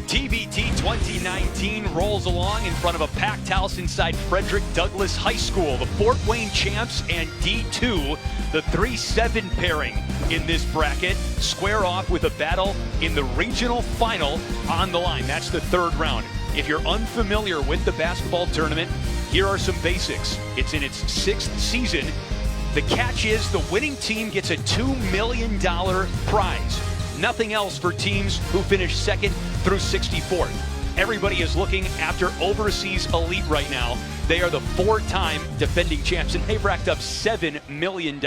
TBT 2019 rolls along in front of a packed house inside Frederick Douglass High School. The Fort Wayne champs and D2, the 3-7 pairing in this bracket, square off with a battle in the regional final on the line. That's the third round. If you're unfamiliar with the basketball tournament, here are some basics. It's in its 6th season. The catch is the winning team gets a $2 million prize. Nothing else for teams who finish 2nd through 64th. Everybody is looking after overseas elite right now. They are the 4-time defending champs, and they've racked up $7 million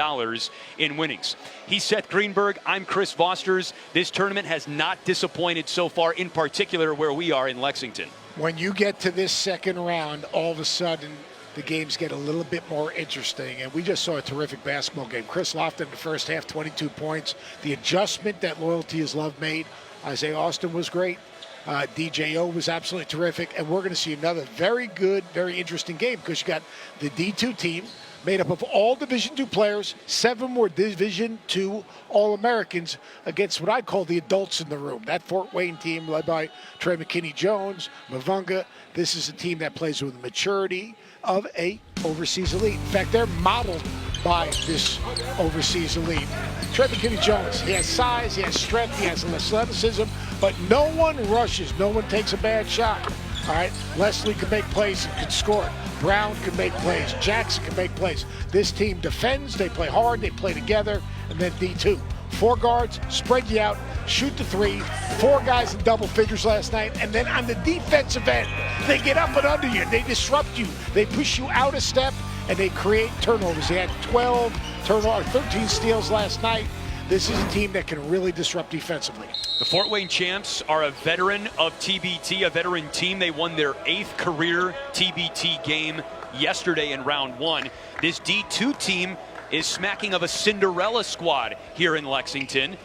in winnings. He's Seth Greenberg. I'm Chris Vosters. This tournament has not disappointed so far, in particular where we are in Lexington. When you get to this second round, all of a sudden, the games get a little bit more interesting, and we just saw a terrific basketball game. Chris Lofton in the first half, 22 points. The adjustment that Loyalty Is Love made, Isaiah Austin was great. DJO was absolutely terrific, and we're going to see another very good, very interesting game because you got the D2 team made up of all Division II players, 7 more Division II All-Americans against what I call the adults in the room. That Fort Wayne team led by Trey McKinney-Jones, Mavunga. This is a team that plays with maturity of a overseas elite. In fact, they're modeled by this overseas elite. Trey McKinney-Jones, he has size, he has strength, he has athleticism, but no one rushes, no one takes a bad shot. All right, Leslie can make plays and can score. Brown can make plays. Jackson can make plays. This team defends, they play hard, they play together, and then D2. 4 guards, spread you out, shoot the 3. 4 guys in double figures last night, and then on the defensive end, they get up and under you, they disrupt you, they push you out a step, and they create turnovers. They had 13 steals last night. This is a team that can really disrupt defensively. The Fort Wayne champs are a veteran of TBT, a veteran team. They won their 8th career TBT game yesterday in round 1. This D2 team is smacking of a Cinderella squad here in Lexington.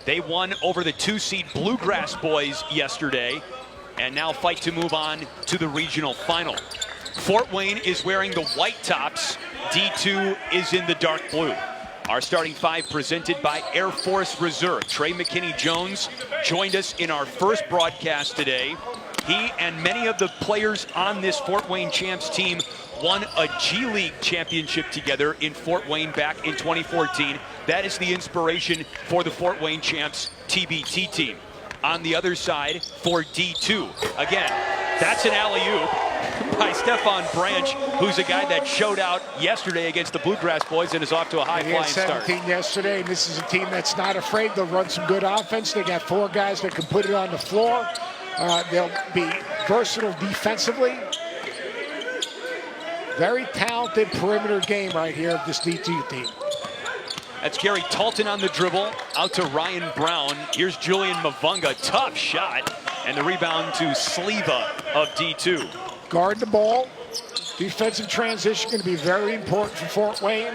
They won over the 2-seed Bluegrass boys yesterday and now fight to move on to the regional final. Fort Wayne is wearing the white tops. D2 is in the dark blue. Our starting 5 presented by Air Force Reserve. Trey McKinney-Jones joined us in our first broadcast today. He and many of the players on this Fort Wayne champs team won a G League championship together in Fort Wayne back in 2014. That is the inspiration for the Fort Wayne champs TBT team. On the other side for D2. Again, that's an alley-oop by Stefan Branch, who's a guy that showed out yesterday against the Bluegrass boys and is off to a high-flying start. 17 yesterday, and this is a team that's not afraid. They'll run some good offense. They got 4 guys that can put it on the floor. They'll be versatile defensively. Very talented perimeter game right here of this D2 team. That's Gary Talton on the dribble, out to Ryan Brown. Here's Julian Mavunga, tough shot, and the rebound to Sleva of D2. Guard the ball. Defensive transition going to be very important for Fort Wayne.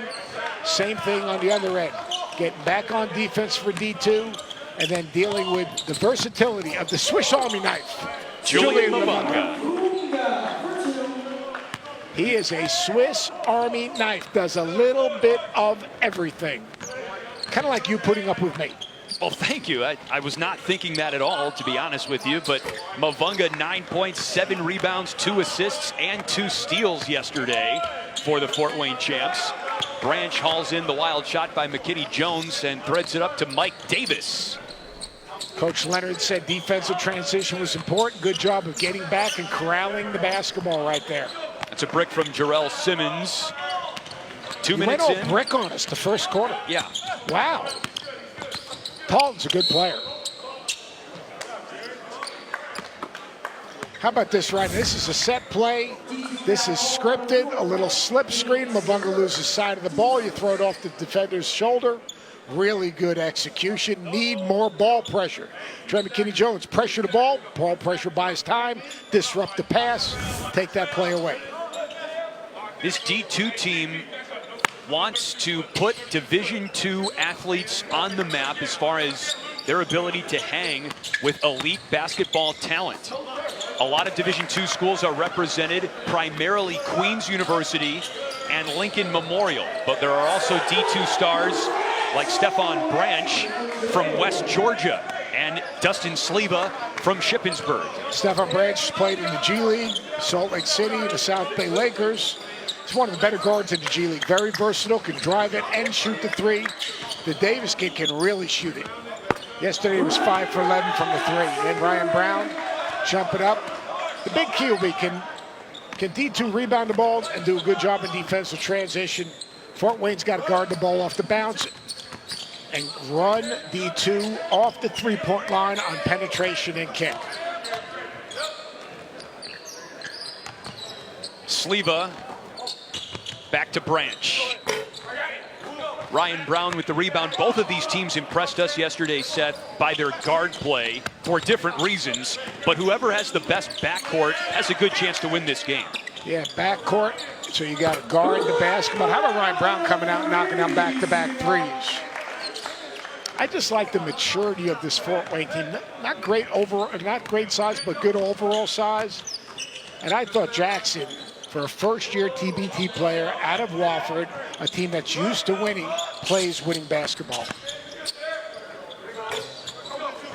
Same thing on the other end. Getting back on defense for D2, and then dealing with the versatility of the Swiss Army knife. Julian Mavunga. He is a Swiss Army knife, does a little bit of everything. Kind of like you putting up with me. Well, thank you. I was not thinking that at all, to be honest with you, but Mavunga, 9 points, 7 rebounds, 2 assists, and 2 steals yesterday for the Fort Wayne champs. Branch hauls in the wild shot by McKinney-Jones and threads it up to Mike Davis. Coach Leonard said defensive transition was important. Good job of getting back and corralling the basketball right there. That's a brick from Jarrell Simmons. 2 minutes in. He went in. all brick on us the first quarter. Yeah. Wow. Talton's a good player. How about this right now? This is a set play. This is scripted, a little slip screen. Mavunga loses side of the ball. You throw it off the defender's shoulder. Really good execution. Need more ball pressure. Trey McKinney-Jones, pressure the ball. Ball pressure buys time. Disrupt the pass. Take that play away. This D2 team wants to put Division II athletes on the map as far as their ability to hang with elite basketball talent. A lot of Division II schools are represented, primarily Queens University and Lincoln Memorial, but there are also D2 stars like Stefan Branch from West Georgia. and Dustin Sleva from Shippensburg. Stefan Branch played in the G League, Salt Lake City, the South Bay Lakers. He's one of the better guards in the G League. Very versatile, can drive it and shoot the three. The Davis kid can really shoot it. Yesterday he was 5 for 11 from the three. And Ryan Brown, jump it up. The big key will be, can D2 rebound the ball and do a good job in defensive transition. Fort Wayne's got to guard the ball off the bounce and run D2 off the three-point line on penetration and kick. Sleva back to Branch. Ryan Brown with the rebound. Both of these teams impressed us yesterday, Seth, by their guard play for different reasons. But whoever has the best backcourt has a good chance to win this game. Yeah, backcourt. So you got to guard the basketball. How about Ryan Brown coming out and knocking down back-to-back threes? I just like the maturity of this Fort Wayne team. Not great size, but good overall size. And I thought Jackson, for a first-year TBT player out of Wofford, a team that's used to winning, plays winning basketball.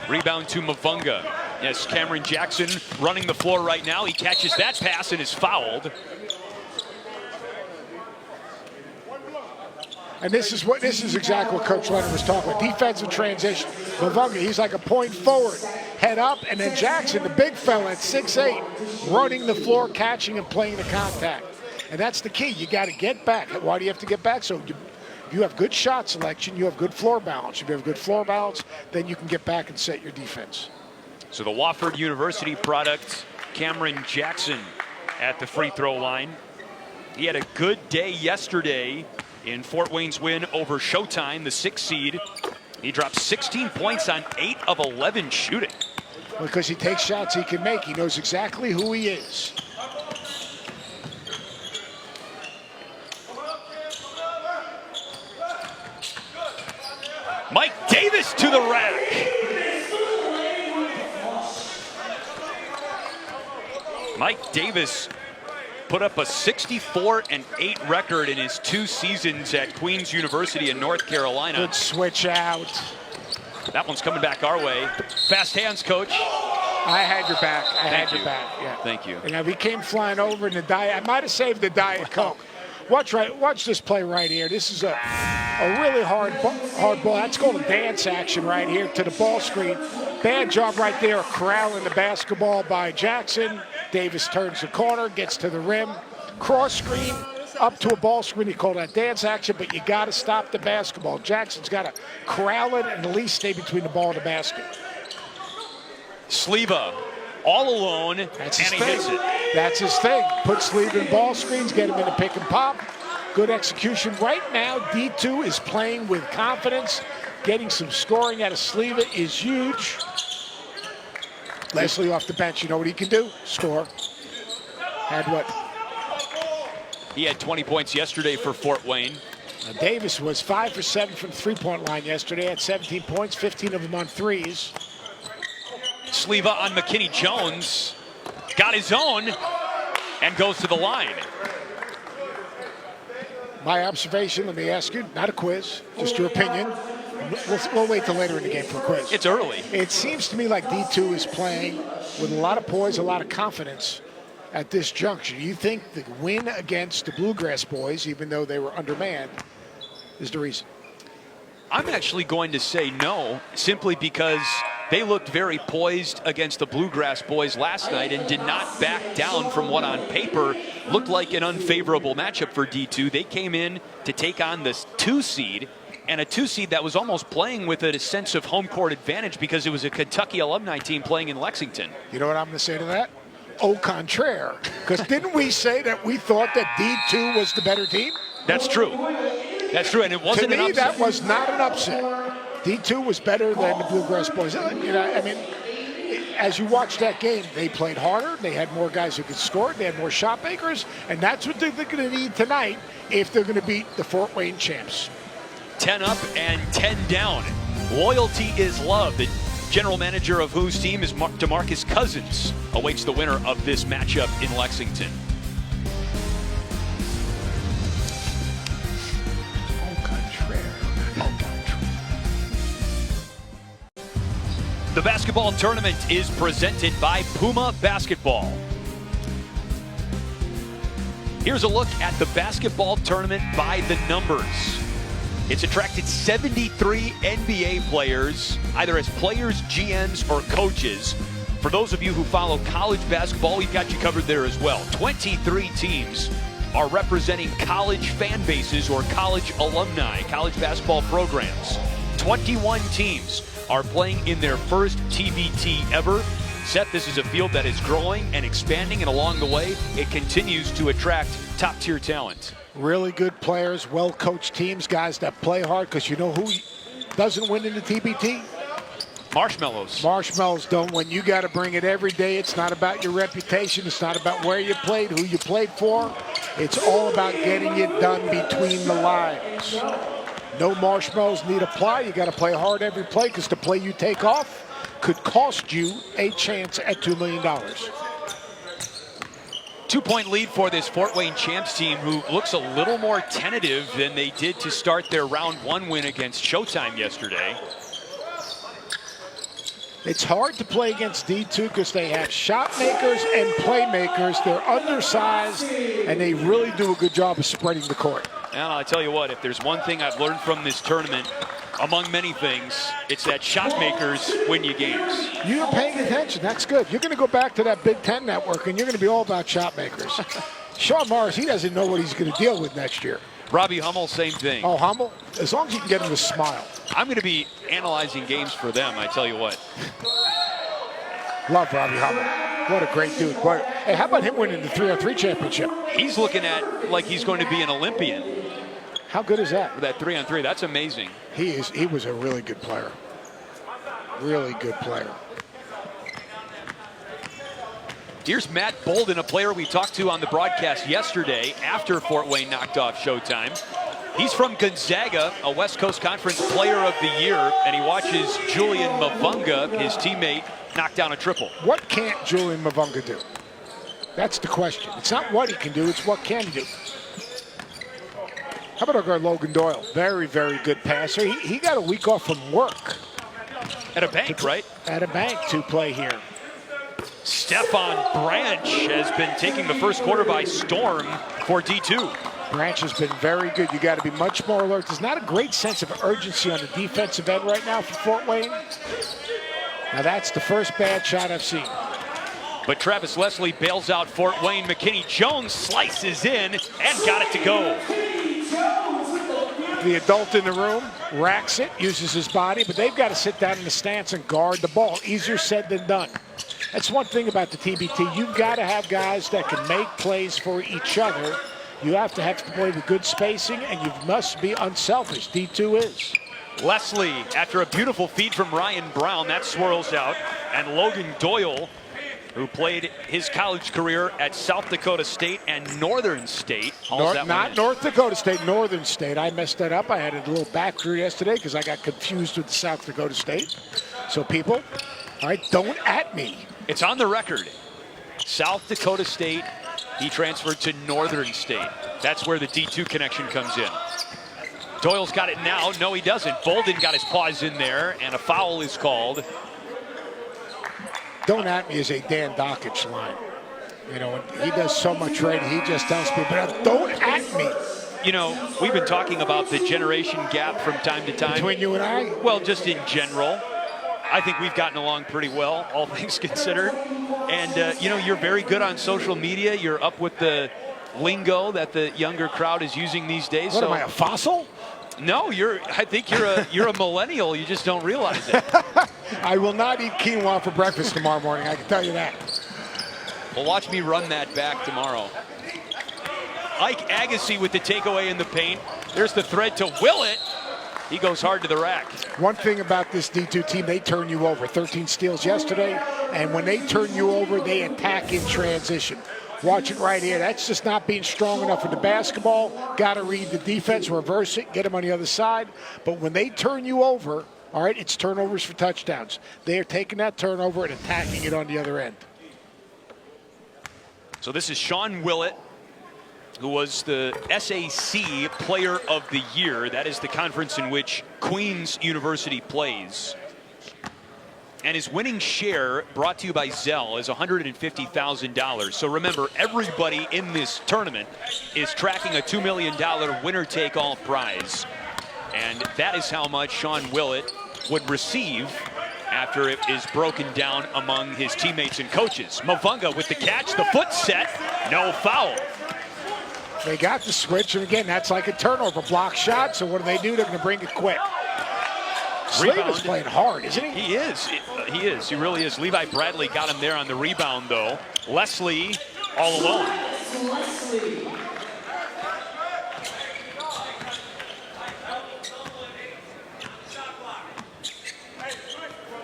Rebound to Mavunga. Yes, Cameron Jackson running the floor right now. He catches that pass and is fouled. And this is exactly what Coach Leonard was talking about. Defensive transition. Mavunga, he's like a point forward. Head up, and then Jackson, the big fella at 6'8", running the floor, catching and playing the contact. And that's the key. You got to get back. Why do you have to get back? So you have good shot selection, you have good floor balance. If you have good floor balance, then you can get back and set your defense. So the Wofford University product, Cameron Jackson at the free throw line. He had a good day yesterday in Fort Wayne's win over Showtime, the 6th seed. He dropped 16 points on 8 of 11 shooting. Because he takes shots he can make. He knows exactly who he is. Mike Davis to the rack. Mike Davis put up a 64-8 record in his 2 seasons at Queens University in North Carolina. Good switch out. That one's coming back our way. Fast hands, Coach. I had your back. I had your back. Yeah. Thank you. And now he came flying over in the Diet. I might have saved the Diet Coke. Watch this play right here. This is a really hard ball. That's called a dance action right here to the ball screen. Bad job right there, corralling the basketball by Jackson. Davis turns the corner, gets to the rim, cross screen, up to a ball screen. He called that dance action, but you got to stop the basketball. Jackson's got to corral it and at least stay between the ball and the basket. Sleva all alone, That's and his he thing. hits it. That's his thing. Put Sleva in ball screens, get him in a pick and pop. Good execution. Right now, D2 is playing with confidence. Getting some scoring out of Sleva is huge. Leslie off the bench, you know what he can do? Score. Had what? He had 20 points yesterday for Fort Wayne. Davis was 5 for 7 from the three-point line yesterday. Had 17 points, 15 of them on threes. Sleva on McKinney Jones. Got his own and goes to the line. My observation, let me ask you, not a quiz, just your opinion. We'll wait till later in the game for a quiz. It's early. It seems to me like D2 is playing with a lot of poise, a lot of confidence at this juncture. You think the win against the Bluegrass boys, even though they were undermanned, is the reason? I'm actually going to say no, simply because they looked very poised against the Bluegrass boys last night and did not back down from what on paper looked like an unfavorable matchup for D2. They came in to take on this 2 seed, and a 2 seed that was almost playing with a sense of home court advantage because it was a Kentucky alumni team playing in Lexington. You know what I'm going to say to that? Au contraire. Because didn't we say that we thought that D2 was the better team? That's true. That's true, and it wasn't an upset. To me, that was not an upset. D2 was better than the Bluegrass boys. You know, I mean, as you watch that game, they played harder. They had more guys who could score. They had more shot makers, and that's what they're going to need tonight if they're going to beat the Fort Wayne champs. 10 up and 10 down. Loyalty is love. The general manager of whose team is DeMarcus Cousins awaits the winner of this matchup in Lexington. basketball tournament is presented by Puma Basketball. Here's a look at the basketball tournament by the numbers. It's attracted 73 NBA players, either as players, GMs, or coaches. For those of you who follow college basketball, we've got you covered there as well. 23 teams are representing college fan bases or college alumni, college basketball programs. 21 teams are playing in their first TBT ever. Seth, this is a field that is growing and expanding, and along the way, it continues to attract top-tier talent. Really good players, well-coached teams, guys that play hard, because you know who doesn't win in the TBT? Marshmallows. Marshmallows don't win. You got to bring it every day. It's not about your reputation. It's not about where you played, who you played for. It's all about getting it done between the lines. No marshmallows need apply. You got to play hard every play, because the play you take off could cost you a chance at $2 million. 2-point lead for this Fort Wayne Champs team, who looks a little more tentative than they did to start their round one win against Showtime yesterday. It's hard to play against D2 because they have shot makers and playmakers. They're undersized, and they really do a good job of spreading the court. And I tell you what, if there's one thing I've learned from this tournament, among many things, it's that shot makers win you games. You're paying attention. That's good. You're going to go back to that Big Ten network, and you're going to be all about shot makers. Sean Morris, he doesn't know what he's going to deal with next year. Robbie Hummel, same thing. Oh, Hummel? As long as you can get him to smile. I'm going to be analyzing games for them, I tell you what. Love Robbie Hummel. What a great dude. Hey, how about him winning the 3-on-3 championship? He's looking at like he's going to be an Olympian. How good is that? With that 3-on-3, that's amazing. He was a really good player. Really good player. Here's Matt Bolden, a player we talked to on the broadcast yesterday after Fort Wayne knocked off Showtime. He's from Gonzaga, a West Coast Conference Player of the Year, and he watches Julian Mavunga, his teammate, knock down a triple. What can't Julian Mavunga do? That's the question. It's not what he can do, it's what can he do. How about our guy Logan Doyle? Very, very good passer. He got a week off from work. At a bank, right? At a bank to play here. Stefan Branch has been taking the first quarter by storm for D2. Branch has been very good. You got to be much more alert. There's not a great sense of urgency on the defensive end right now for Fort Wayne. Now that's the first bad shot I've seen. But Travis Leslie bails out Fort Wayne. McKinney Jones slices in and got it to go. The adult in the room racks it, uses his body, but they've got to sit down in the stance and guard the ball. Easier said than done. That's one thing about the TBT. You've got to have guys that can make plays for each other. You have to play with good spacing, and you must be unselfish. D2 is. Leslie, after a beautiful feed from Ryan Brown, that swirls out. And Logan Doyle, who played his college career at South Dakota State and Northern State. Not North Dakota State, Northern State. I messed that up. I had a little back through yesterday because I got confused with South Dakota State. So people, all right, don't at me. It's on the record. South Dakota State, he transferred to Northern State. That's where the D2 connection comes in. Doyle's got it now. No, he doesn't. Bolden got his paws in there, and a foul is called. Don't at me is a Dan Dockich line. You know, he does so much right. He just tells people, don't at me. You know, we've been talking about the generation gap from time to time. Between you and I? Well, just in general. I think we've gotten along pretty well, all things considered. And, you know, you're very good on social media. You're up with the lingo that the younger crowd is using these days. What, am I, a fossil? No, I think you're a millennial. You just don't realize it. I will not eat quinoa for breakfast tomorrow morning, I can tell you that. Well, watch me run that back tomorrow. Ike Agassi with the takeaway in the paint. There's the thread to Willett. He goes hard to the rack. One thing about this D2 team, they turn you over. 13 steals yesterday, and when they turn you over, they attack in transition. Watch it right here. That's just not being strong enough with the basketball. Got to read the defense, reverse it, get them on the other side. But when they turn you over, all right, it's turnovers for touchdowns. They are taking that turnover and attacking it on the other end. So this is Sean Willett, who was the SAC Player of the Year. That is the conference in which Queens University plays. And his winning share, brought to you by Zell, is $150,000. So remember, everybody in this tournament is tracking a $2 million winner-take-all prize. And that is how much Sean Willett would receive after it is broken down among his teammates and coaches. Mavunga with the catch, the foot set, no foul. They got the switch, and again, that's like a turnover block shot, so what do? They're going to bring it quick. Slade is playing hard, isn't he? He is. He is. He really is. Levi Bradley got him there on the rebound, though. Leslie all alone.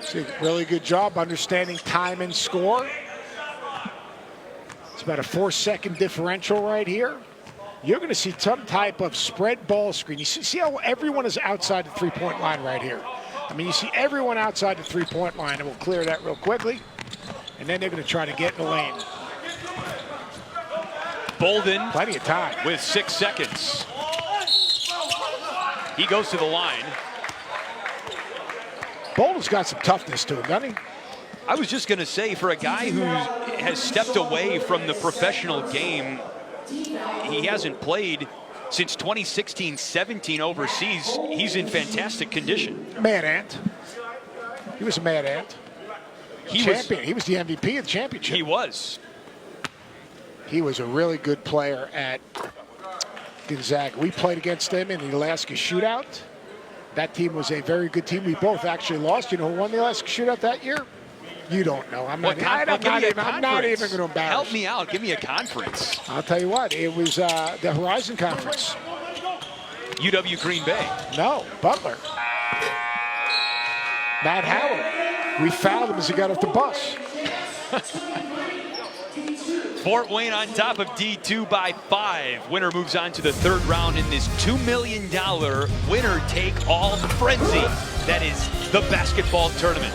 See, really good job understanding time and score. It's about a 4-second differential right here. You're going to see some type of spread ball screen. You see how everyone is outside the three-point line right here. I mean, you see everyone outside the three-point line, and we'll clear that real quickly. And then they're going to try to get in the lane. Bolden, plenty of time with 6 seconds. He goes to the line. Bolden's got some toughness to him, doesn't he? I was just going to say, for a guy who has stepped away from the professional game, he hasn't played since 2016-17 overseas. He's in fantastic condition. Mad Ant. He was a Mad Ant. He was the MVP of the championship. He was. He was a really good player at Gonzaga. We played against them in the Alaska shootout. That team was a very good team. We both actually lost. You know who won the Alaska shootout that year? You don't know. I'm not even going to embarrass. Help me out. Give me a conference. I'll tell you what. It was the Horizon Conference. UW Green Bay. No, Butler. Matt Howard. We fouled him as he got off the bus. Fort Wayne on top of D2 by 5. Winner moves on to the third round in this $2 million winner-take-all frenzy that is the basketball tournament.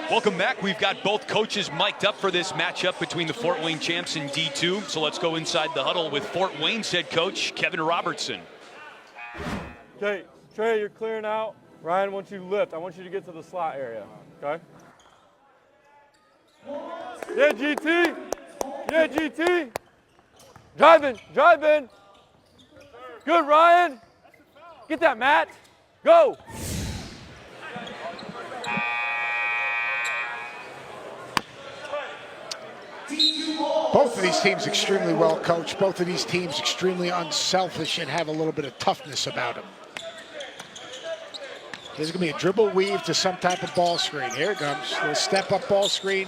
Welcome back. We've got both coaches mic'd up for this matchup between the Fort Wayne champs and D2. So let's go inside the huddle with Fort Wayne's head coach, Kevin Robertson. Okay, Trey, you're clearing out. Ryan wants you to lift. I want you to get to the slot area, okay? Yeah, GT. Yeah, GT. Drive in. Good, Ryan. Get that, Matt. Go. Both of these teams extremely well coached. Both of these teams extremely unselfish and have a little bit of toughness about them. There's going to be a dribble weave to some type of ball screen. Here it comes. A step-up ball screen.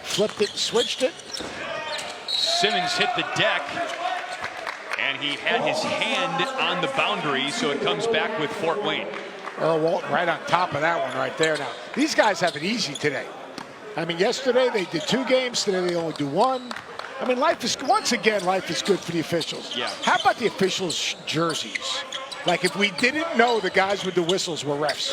Flipped it, switched it. Simmons hit the deck, and he had his hand on the boundary, so it comes back with Fort Wayne. Earl Walton right on top of that one right there. Now, these guys have it easy today. I mean, yesterday they did 2 games. Today they only do 1. I mean, life is good for the officials. Yeah. How about the officials' jerseys? Like, if we didn't know the guys with the whistles were refs.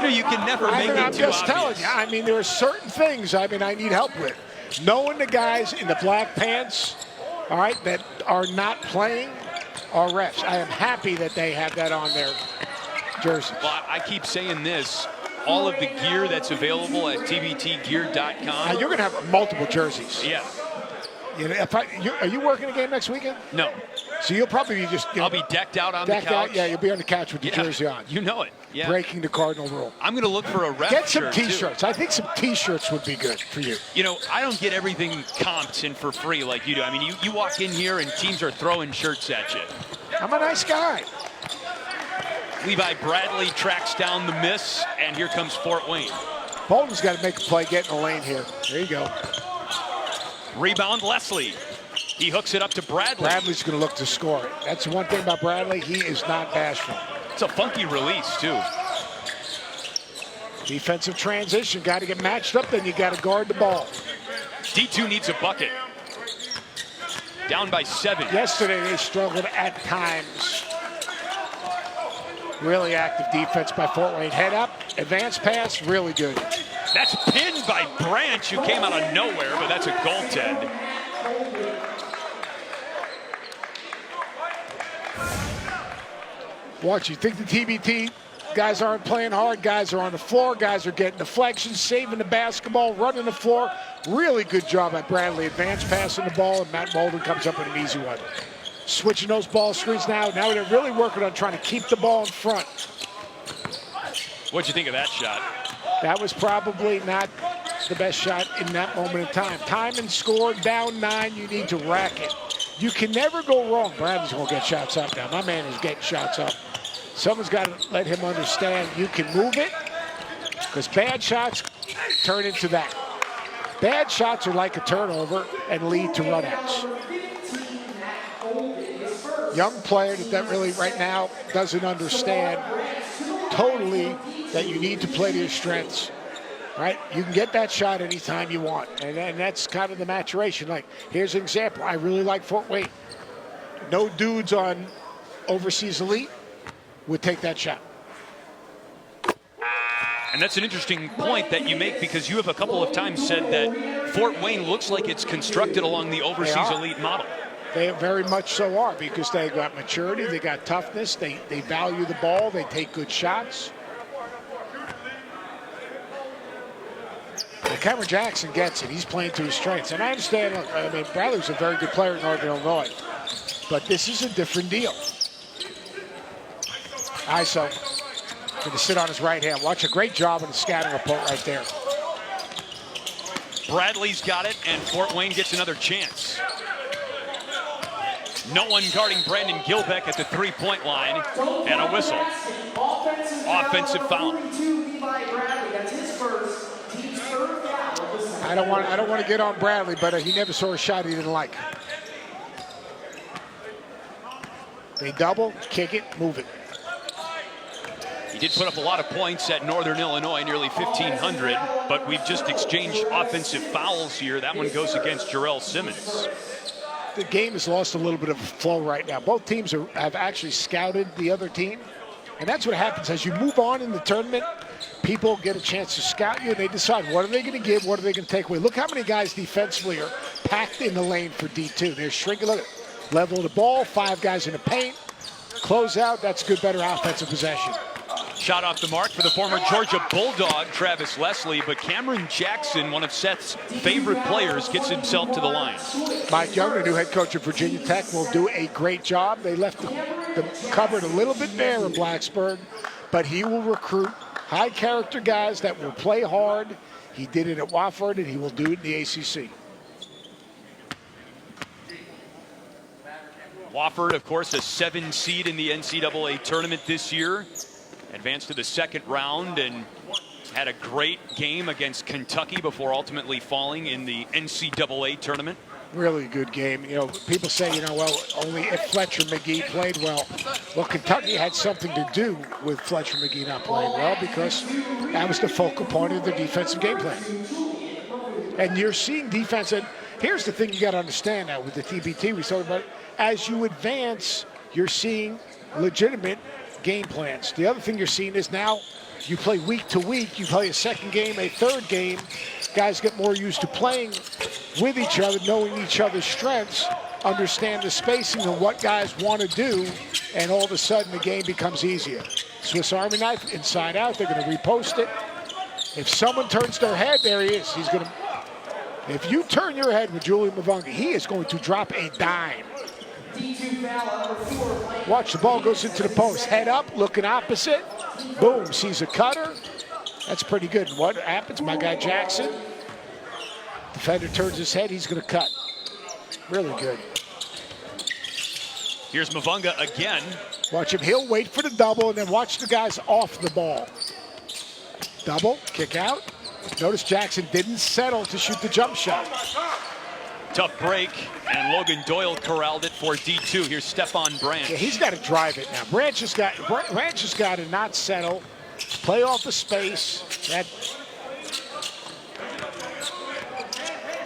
You can never make it I'm too just obvious. telling you. I mean, there are certain things, I need help with. Knowing the guys in the black pants, all right, that are not playing are refs. I am happy that they have that on their jerseys. Well, I keep saying this. All of the gear that's available at tbtgear.com. Now, you're going to have multiple jerseys. Yeah. You know, are you working a game next weekend? No. So you'll probably be just... I'll be decked out on the couch. Yeah, you'll be on the couch with your jersey on. You know it. Yeah. Breaking the Cardinal rule. I'm going to look for a ref Get some shirt, T-shirts. too. I think some T-shirts would be good for you. You know, I don't get everything comped and for free like you do. I mean, you walk in here and teams are throwing shirts at you. I'm a nice guy. Levi Bradley tracks down the miss, and here comes Fort Wayne. Bolden's got to make a play, get in the lane here. There you go. Rebound, Leslie. He hooks it up to Bradley. Bradley's going to look to score it. That's one thing about Bradley. He is not bashful. It's a funky release, too. Defensive transition. Got to get matched up, then you got to guard the ball. D2 needs a bucket. Down by 7. Yesterday they struggled at times Really active defense by Fort Wayne. Head up, advance pass, really good. That's pinned by Branch, who came out of nowhere, but that's a goaltend. Watch, you think the TBT guys aren't playing hard, guys are on the floor, guys are getting deflections, saving the basketball, running the floor. Really good job by Bradley. Advance passing the ball, and Matt Molden comes up with an easy one. Switching those ball screens now. Now they're really working on trying to keep the ball in front. What'd you think of that shot? That was probably not the best shot in that moment in time. Time and score, down 9, you need to rack it. You can never go wrong. Bradley's going to get shots up now. My man is getting shots up. Someone's got to let him understand you can move it, because bad shots turn into that. Bad shots are like a turnover and lead to runouts. Young player that really right now doesn't understand totally that you need to play to your strengths, right? You can get that shot anytime you want, and that's kind of the maturation. Like, here's an example. I really like Fort Wayne. No dudes on Overseas Elite would take that shot. And that's an interesting point that you make, because you have a couple of times said that Fort Wayne looks like it's constructed along the Overseas Elite model. They very much so are, because they got maturity, they got toughness, they value the ball, they take good shots. And Cameron Jackson gets it. He's playing to his strengths. And I understand, look, I mean, Bradley's a very good player in Northern Illinois, but this is a different deal. ISO, going to sit on his right hand. Watch, a great job on the scattering report right there. Bradley's got it, and Fort Wayne gets another chance. No one guarding Brandon Gilbeck at the three-point line, and a whistle. Offensive foul. I don't want to get on Bradley, but he never saw a shot he didn't like. They double, kick it, move it. He did put up a lot of points at Northern Illinois, nearly 1,500, but we've just exchanged offensive fouls here. That one goes against Jarrell Simmons. The game has lost a little bit of flow right now. Both teams have actually scouted the other team, and that's what happens as you move on in the tournament. People get a chance to scout you, and they decide what are they going to give, what are they going to take away. Look how many guys defensively are packed in the lane for D2. They're shrinking. Look, level of the ball, 5 guys in the paint, close out. That's good, better offensive possession. Shot off the mark for the former Georgia Bulldog, Travis Leslie, but Cameron Jackson, one of Seth's favorite players, gets himself to the line. Mike Young, the new head coach of Virginia Tech, will do a great job. They left the cupboard a little bit bare in Blacksburg, but he will recruit high-character guys that will play hard. He did it at Wofford, and he will do it in the ACC. Wofford, of course, a 7 seed in the NCAA tournament this year. Advanced to the second round and had a great game against Kentucky before ultimately falling in the NCAA tournament. Really good game. You know, people say, well, only if Fletcher McGee played well. Well, Kentucky had something to do with Fletcher McGee not playing well, because that was the focal point of the defensive game plan. And you're seeing defense. And here's the thing you got to understand now with the TBT. We talked about it. As you advance, you're seeing legitimate game plans. The other thing you're seeing is now you play week to week. You play a second game, a third game. Guys get more used to playing with each other, knowing each other's strengths, understand the spacing and what guys want to do, and all of a sudden the game becomes easier. Swiss Army knife, inside out. They're going to repost it. If someone turns their head, there he is. He's going to. If you turn your head with Julian Mavunga, he is going to drop a dime. Watch, the ball goes into the post. Head up, looking opposite. Boom, sees a cutter. That's pretty good. What happens? My guy Jackson. Defender turns his head, he's going to cut. Really good. Here's Mavunga again. Watch him. He'll wait for the double, and then watch the guys off the ball. Double, kick out. Notice Jackson didn't settle to shoot the jump shot. Tough break, and Logan Doyle corralled it for D2. Here's Stephon Branch. Yeah, he's got to drive it now. Branch has got to not settle, play off the space.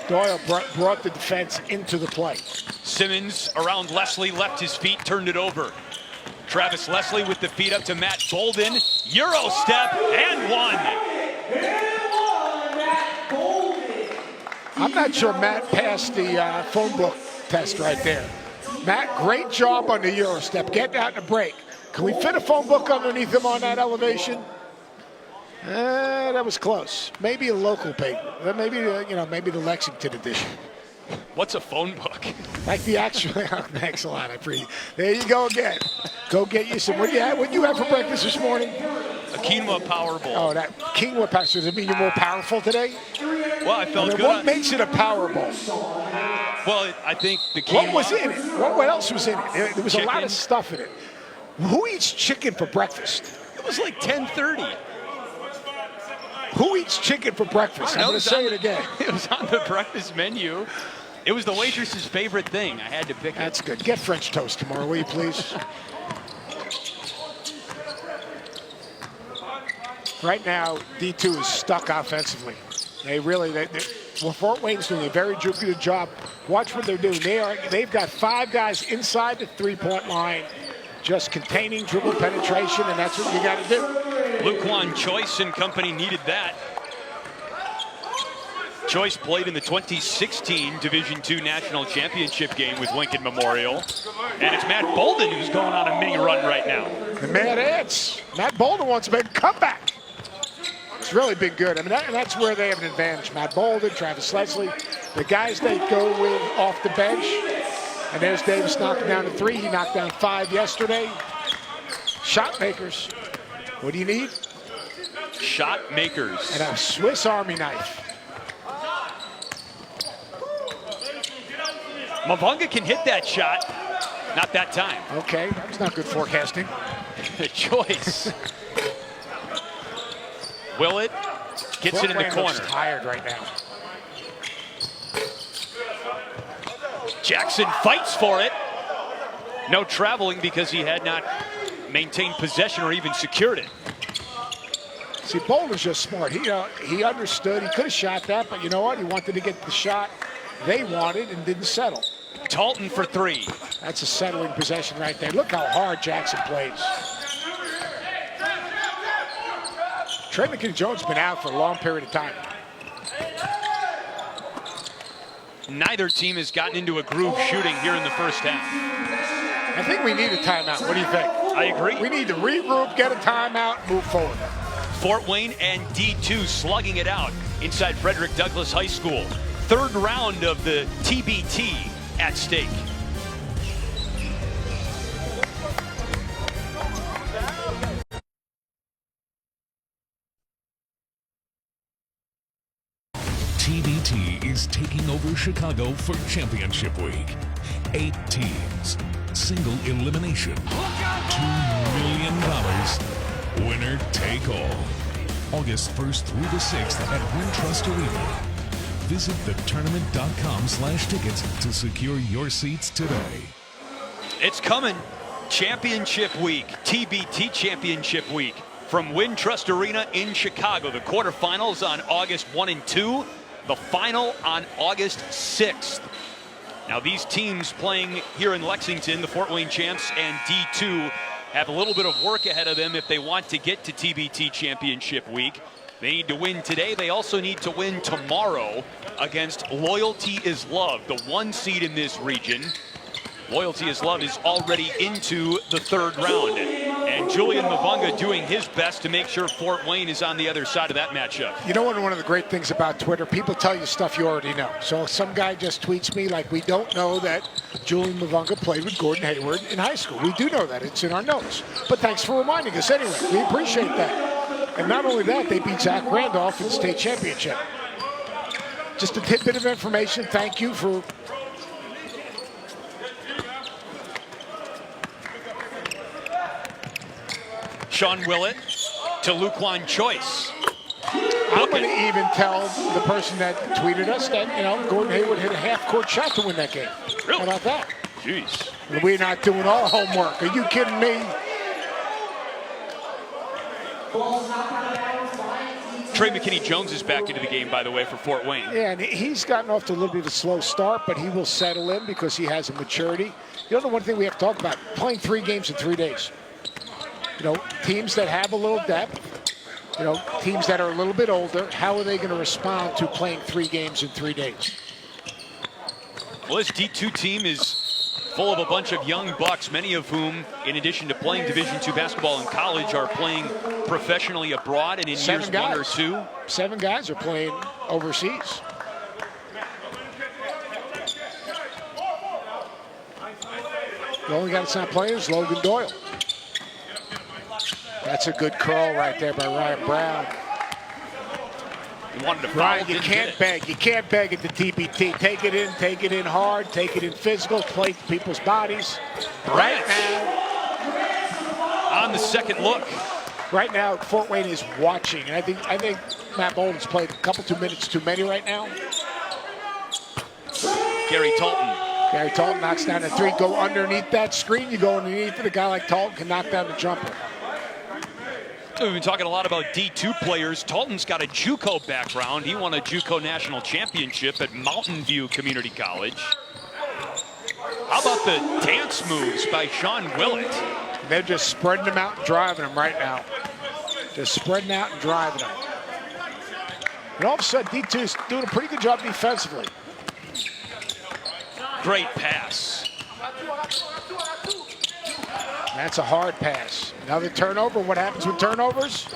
Doyle brought the defense into the play. Simmons around Leslie, left his feet, turned it over. Travis Leslie with the feed up to Matt Bolden. Euro step and one. I'm not sure Matt passed the phone book test right there. Matt, great job on the Euro step, getting out in a break. Can we fit a phone book underneath him on that elevation? That was close. Maybe a local paper. Maybe maybe the Lexington edition. What's a phone book? Like the actual. Thanks a lot. I appreciate it. There you go again. Go get you some. What did you have for breakfast this morning? A quinoa power bowl. Oh, that quinoa power. Does it mean you're more powerful today? Well, I felt good. What makes it a power bowl? Well, I think the quinoa. What was in it? What else was in it? There was Chicken. a lot of stuff in it. Who eats chicken for breakfast? It was like 10:30. Who eats chicken for breakfast? I'm going to say it again. It was on the breakfast menu. It was the waitress's favorite thing. I had to pick it. That's good. Get French toast tomorrow, will you, please? Right now, D2 is stuck offensively. Well, Fort Wayne's doing a very good job. Watch what they're doing. They've got 5 guys inside the three-point line, just containing dribble penetration, and that's what you got to do. Luquan Choice and company needed that. Choice played in the 2016 Division II National Championship game with Lincoln Memorial. And it's Matt Bolden who's going on a mini run right now. The Mad Ants. Matt Bolden wants to make a comeback. It's really been good. I mean, that's where they have an advantage. Matt Bolden, Travis Leslie, the guys they go with off the bench. And there's Davis knocking down a 3. He knocked down 5 yesterday. Shot makers. What do you need? Shot makers. And a Swiss Army knife. Mavunga can hit that shot. Not that time. Okay, that was not good forecasting. Choice. Willett gets it in the corner. Tired right now. Jackson fights for it. No traveling because he had not maintained possession or even secured it. See, Bolden's just smart. He understood. He could have shot that, but you know what? He wanted to get the shot they wanted and didn't settle. Talton for 3. That's a settling possession right there. Look how hard Jackson plays. Trey McKinney-Jones has been out for a long period of time. Neither team has gotten into a groove shooting here in the first half. I think we need a timeout. What do you think? I agree. We need to regroup, get a timeout, move forward. Fort Wayne and D2 slugging it out inside Frederick Douglass High School. 3rd round of the TBT at stake. TBT is taking over Chicago for championship week. 8 teams, single elimination, $2 million, winner take all. August 1st through the 6th at Wintrust Arena. Visit thetournament.com/tickets to secure your seats today. It's coming. Championship week, TBT Championship week from Wintrust Arena in Chicago. The quarterfinals on August 1 and 2. The final on August 6th. Now these teams playing here in Lexington, the Fort Wayne Champs and D2, have a little bit of work ahead of them if they want to get to TBT Championship week. They need to win today. They also need to win tomorrow against Loyalty is Love, the 1 seed in this region. Loyalty is Love is already into the 3rd round. And Julian Mavunga doing his best to make sure Fort Wayne is on the other side of that matchup. You know one of the great things about Twitter, people tell you stuff you already know. So some guy just tweets me like, we don't know that Julian Mavunga played with Gordon Hayward in high school. We do know that. It's in our notes. But thanks for reminding us anyway. We appreciate that. And not only that, they beat Zach Randolph in the state championship. Just a tidbit of information. Thank you for... Sean Willett to Luquan Choice. I'm going to even tell the person that tweeted us that, Gordon Hayward hit a half-court shot to win that game. Really? How about that? Jeez. And we're not doing our homework. Are you kidding me? Trey McKinney-Jones is back into the game, by the way, for Fort Wayne. Yeah, and he's gotten off to a little bit of a slow start, but he will settle in because he has a maturity. The one thing we have to talk about, playing 3 games in 3 days. You know, teams that have a little depth, you know, teams that are a little bit older, how are they going to respond to playing 3 games in 3 days? Well, this D2 team is full of a bunch of young bucks, many of whom, in addition to playing Division II basketball in college, are playing professionally abroad and in years 1 or 2. 7 guys are playing overseas. The only guy that's not playing is Logan Doyle. That's a good curl right there by Ryan Brown. He wanted to foul, Ryan, you can't beg. You can't beg at the TBT. Take it in hard, take it in physical, play people's bodies. Right now, on the second look. Right now, Fort Wayne is watching, and I think Matt Bolden's played a couple 2 minutes too many right now. Gary Talton. Gary Talton knocks down a 3. Go underneath that screen. You go underneath it. A guy like Talton can knock down the jumper. We've been talking a lot about D2 players. Talton's got a JUCO background. He won a JUCO national championship at Mountain View Community College. How about the dance moves by Sean Willett? They're just spreading them out and driving them right now. Just spreading out and driving them. And all of a sudden, D2 is doing a pretty good job defensively. Great pass. That's a hard pass. Another turnover. What happens with turnovers?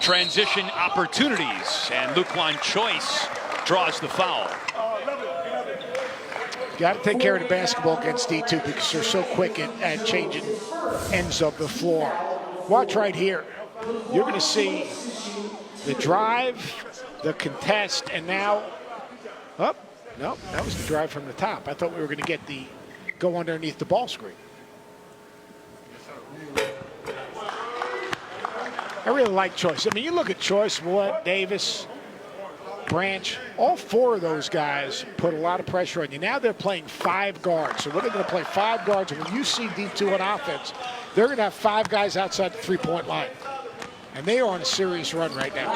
Transition opportunities, and Luquan Choice draws the foul. Got to take care of the basketball against D2 because they're so quick at changing ends of the floor. Watch right here. You're going to see the drive, the contest, and now, oh, no, that was the drive from the top. I thought we were going to get the go underneath the ball screen. I really like Choice. I mean, you look at Choice, Willett, Davis, Branch, all 4 of those guys put a lot of pressure on you. Now they're playing 5 guards. So what they're going to play 5 guards. And when you see D2 on offense, they're going to have 5 guys outside the 3-point line. And they are on a serious run right now.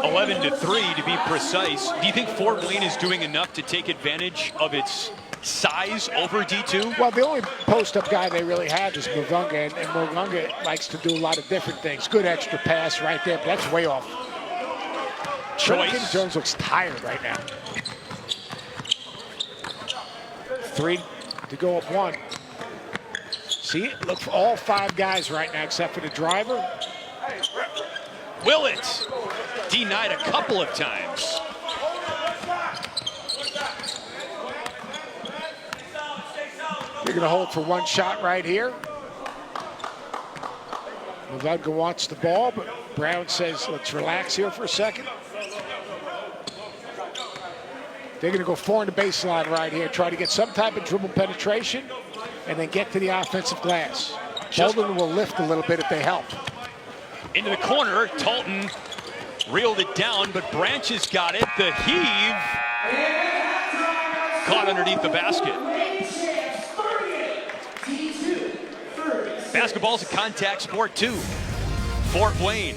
11-3 to be precise. Do you think Fort Wayne is doing enough to take advantage of its size over D2? Well, the only post-up guy they really have is Mavunga, and Mavunga likes to do a lot of different things. Good extra pass right there, but that's way off. Choice. Jones looks tired right now. 3 to go up 1. See, look for all 5 guys right now except for the driver. Willett denied a couple of times. You're going to hold for 1 shot right here. Mavunga wants the ball, but Brown says, let's relax here for a second. They're going to go 4 on the baseline right here, try to get some type of dribble penetration, and then get to the offensive glass. Bolden will lift a little bit if they help. Into the corner, Talton reeled it down, but Branch has got it. The heave caught underneath the basket. Basketball's a contact sport too. Fort Wayne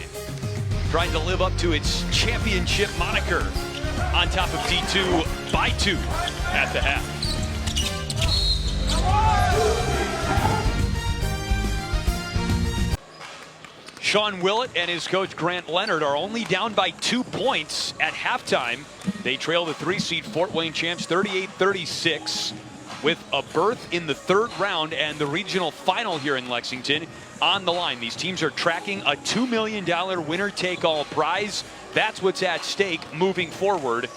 trying to live up to its championship moniker on top of D2 by 2 at the half. Sean Willett and his coach Grant Leonard are only down by 2 points at halftime. They trail the 3-seed Fort Wayne champs 38-36 with a berth in the 3rd round and the regional final here in Lexington on the line. These teams are tracking a $2 million winner-take-all prize. That's what's at stake moving forward.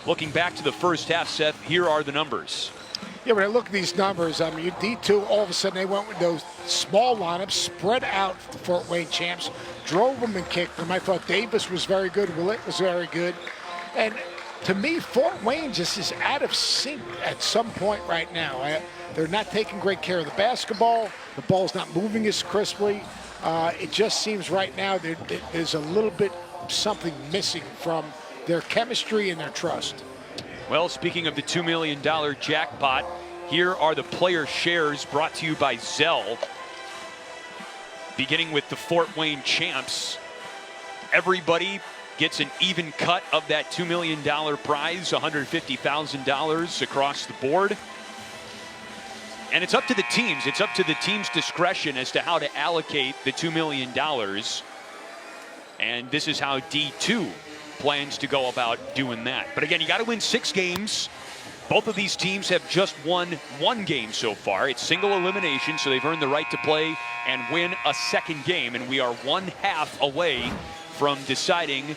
Looking back to the first half, Seth, here are the numbers. Yeah, when I look at these numbers, I mean, D2, all of a sudden they went with those small lineups, spread out the Fort Wayne champs, drove them and kicked them. I thought Davis was very good, Willett was very good. And to me, Fort Wayne just is out of sync at some point right now. They're not taking great care of the basketball. The ball's not moving as crisply. It just seems right now there's a little bit something missing from their chemistry and their trust. Well, speaking of the $2 million jackpot, here are the player shares brought to you by Zell. Beginning with the Fort Wayne champs, everybody gets an even cut of that $2 million prize, $150,000 across the board. And it's up to the teams. It's up to the team's discretion as to how to allocate the $2 million. And this is how D2 plans to go about doing that. But again, you got to win 6 games. Both of these teams have just won 1 game so far. It's single elimination, so they've earned the right to play and win a second game. And we are 1/2 away from deciding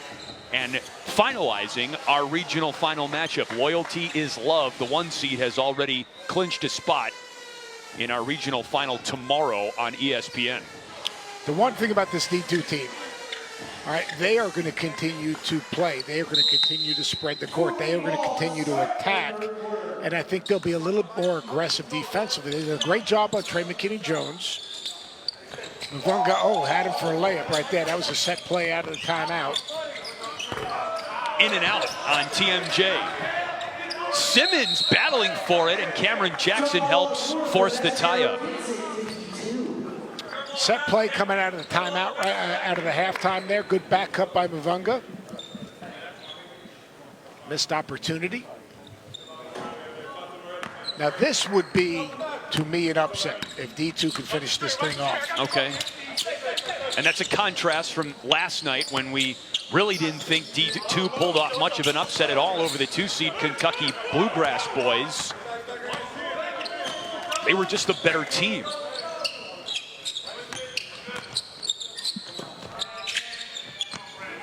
and finalizing our regional final matchup. Loyalty is love. The 1 seed has already clinched a spot in our regional final tomorrow on ESPN. The one thing about this D2 team, all right, they are going to continue to play. They are going to continue to spread the court. They are going to continue to attack. And I think they'll be a little more aggressive defensively. They did a great job on Trey McKinney-Jones. Mavunga, had him for a layup right there. That was a set play out of the timeout. In and out on TMJ. Simmons battling for it, and Cameron Jackson helps force the tie-up. Set play coming out of the timeout, out of the halftime there. Good back cut by Mavunga. Missed opportunity. Now this would be, to me, an upset if D2 could finish this thing off. Okay. And that's a contrast from last night when we really didn't think D2 pulled off much of an upset at all over the 2-seed Kentucky Bluegrass boys. They were just the better team.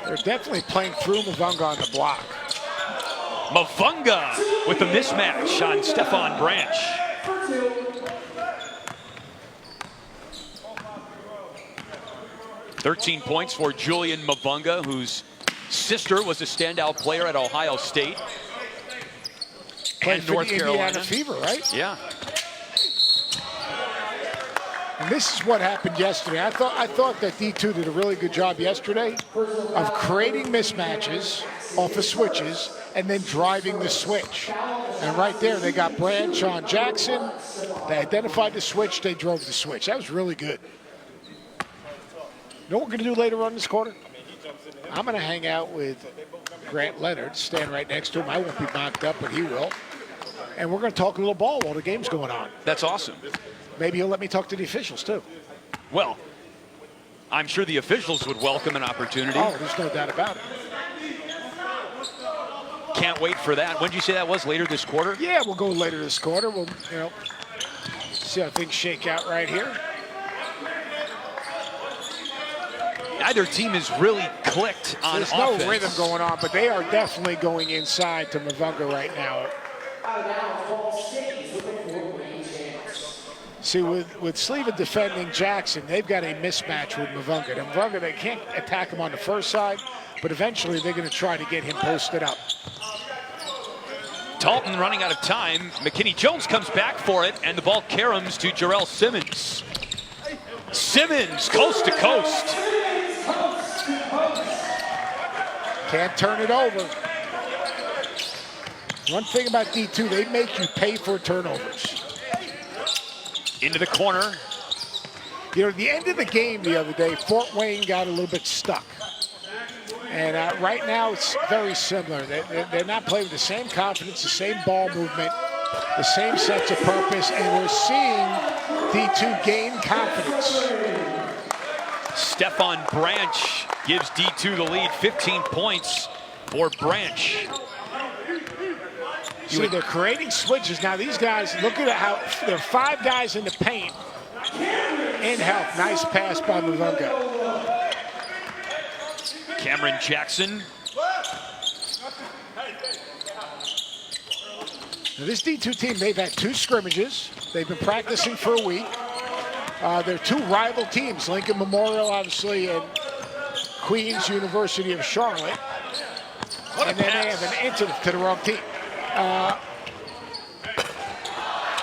They're definitely playing through Mavunga on the block. Mavunga with the mismatch on Stefan Branch. "13 points for Julian Mavunga, whose sister was a standout player at Ohio State and North Carolina. Indiana Fever, right? Yeah. And this is what happened yesterday. I thought that D2 did a really good job yesterday of creating mismatches off of switches and then driving the switch. And right there, they got Branch on Jackson. They identified the switch. They drove the switch. That was really good. You know what we're going to do later on this quarter? I'm going to hang out with Grant Leonard, stand right next to him. I won't be knocked up, but he will. And we're going to talk a little ball while the game's going on. That's awesome. Maybe he'll let me talk to the officials, too. Well, I'm sure the officials would welcome an opportunity. Oh, there's no doubt about it. Can't wait for that. When did you say that was? Later this quarter? Yeah, we'll go later this quarter. We'll, see how things shake out right here. Neither team has really clicked on There's offense. no rhythm going on, but they are definitely going inside to Mavunga right now. See, with Sleva defending Jackson, they've got a mismatch with Mavunga. And Mavunga, they can't attack him on the first side, but eventually they're going to try to get him posted up. Dalton running out of time. McKinney-Jones comes back for it, and the ball caroms to Jarrell Simmons. Simmons, coast to coast. Can't turn it over. One thing about D2, they make you pay for turnovers. Into the corner. At the end of the game the other day, Fort Wayne got a little bit stuck. And right now, it's very similar. They're not playing with the same confidence, the same ball movement, the same sense of purpose, and we're seeing D2 gain confidence. Stefan Branch gives D2 the lead, 15 points for Branch. See, they're creating switches. Now, these guys, look at how there are 5 guys in the paint. In help. Nice pass by Mavunga. Cameron Jackson. Now, this D2 team, they've had 2 scrimmages. They've been practicing for a week. They're 2 rival teams, Lincoln Memorial, obviously, and Queens University of Charlotte. And then they have an incident to the wrong team.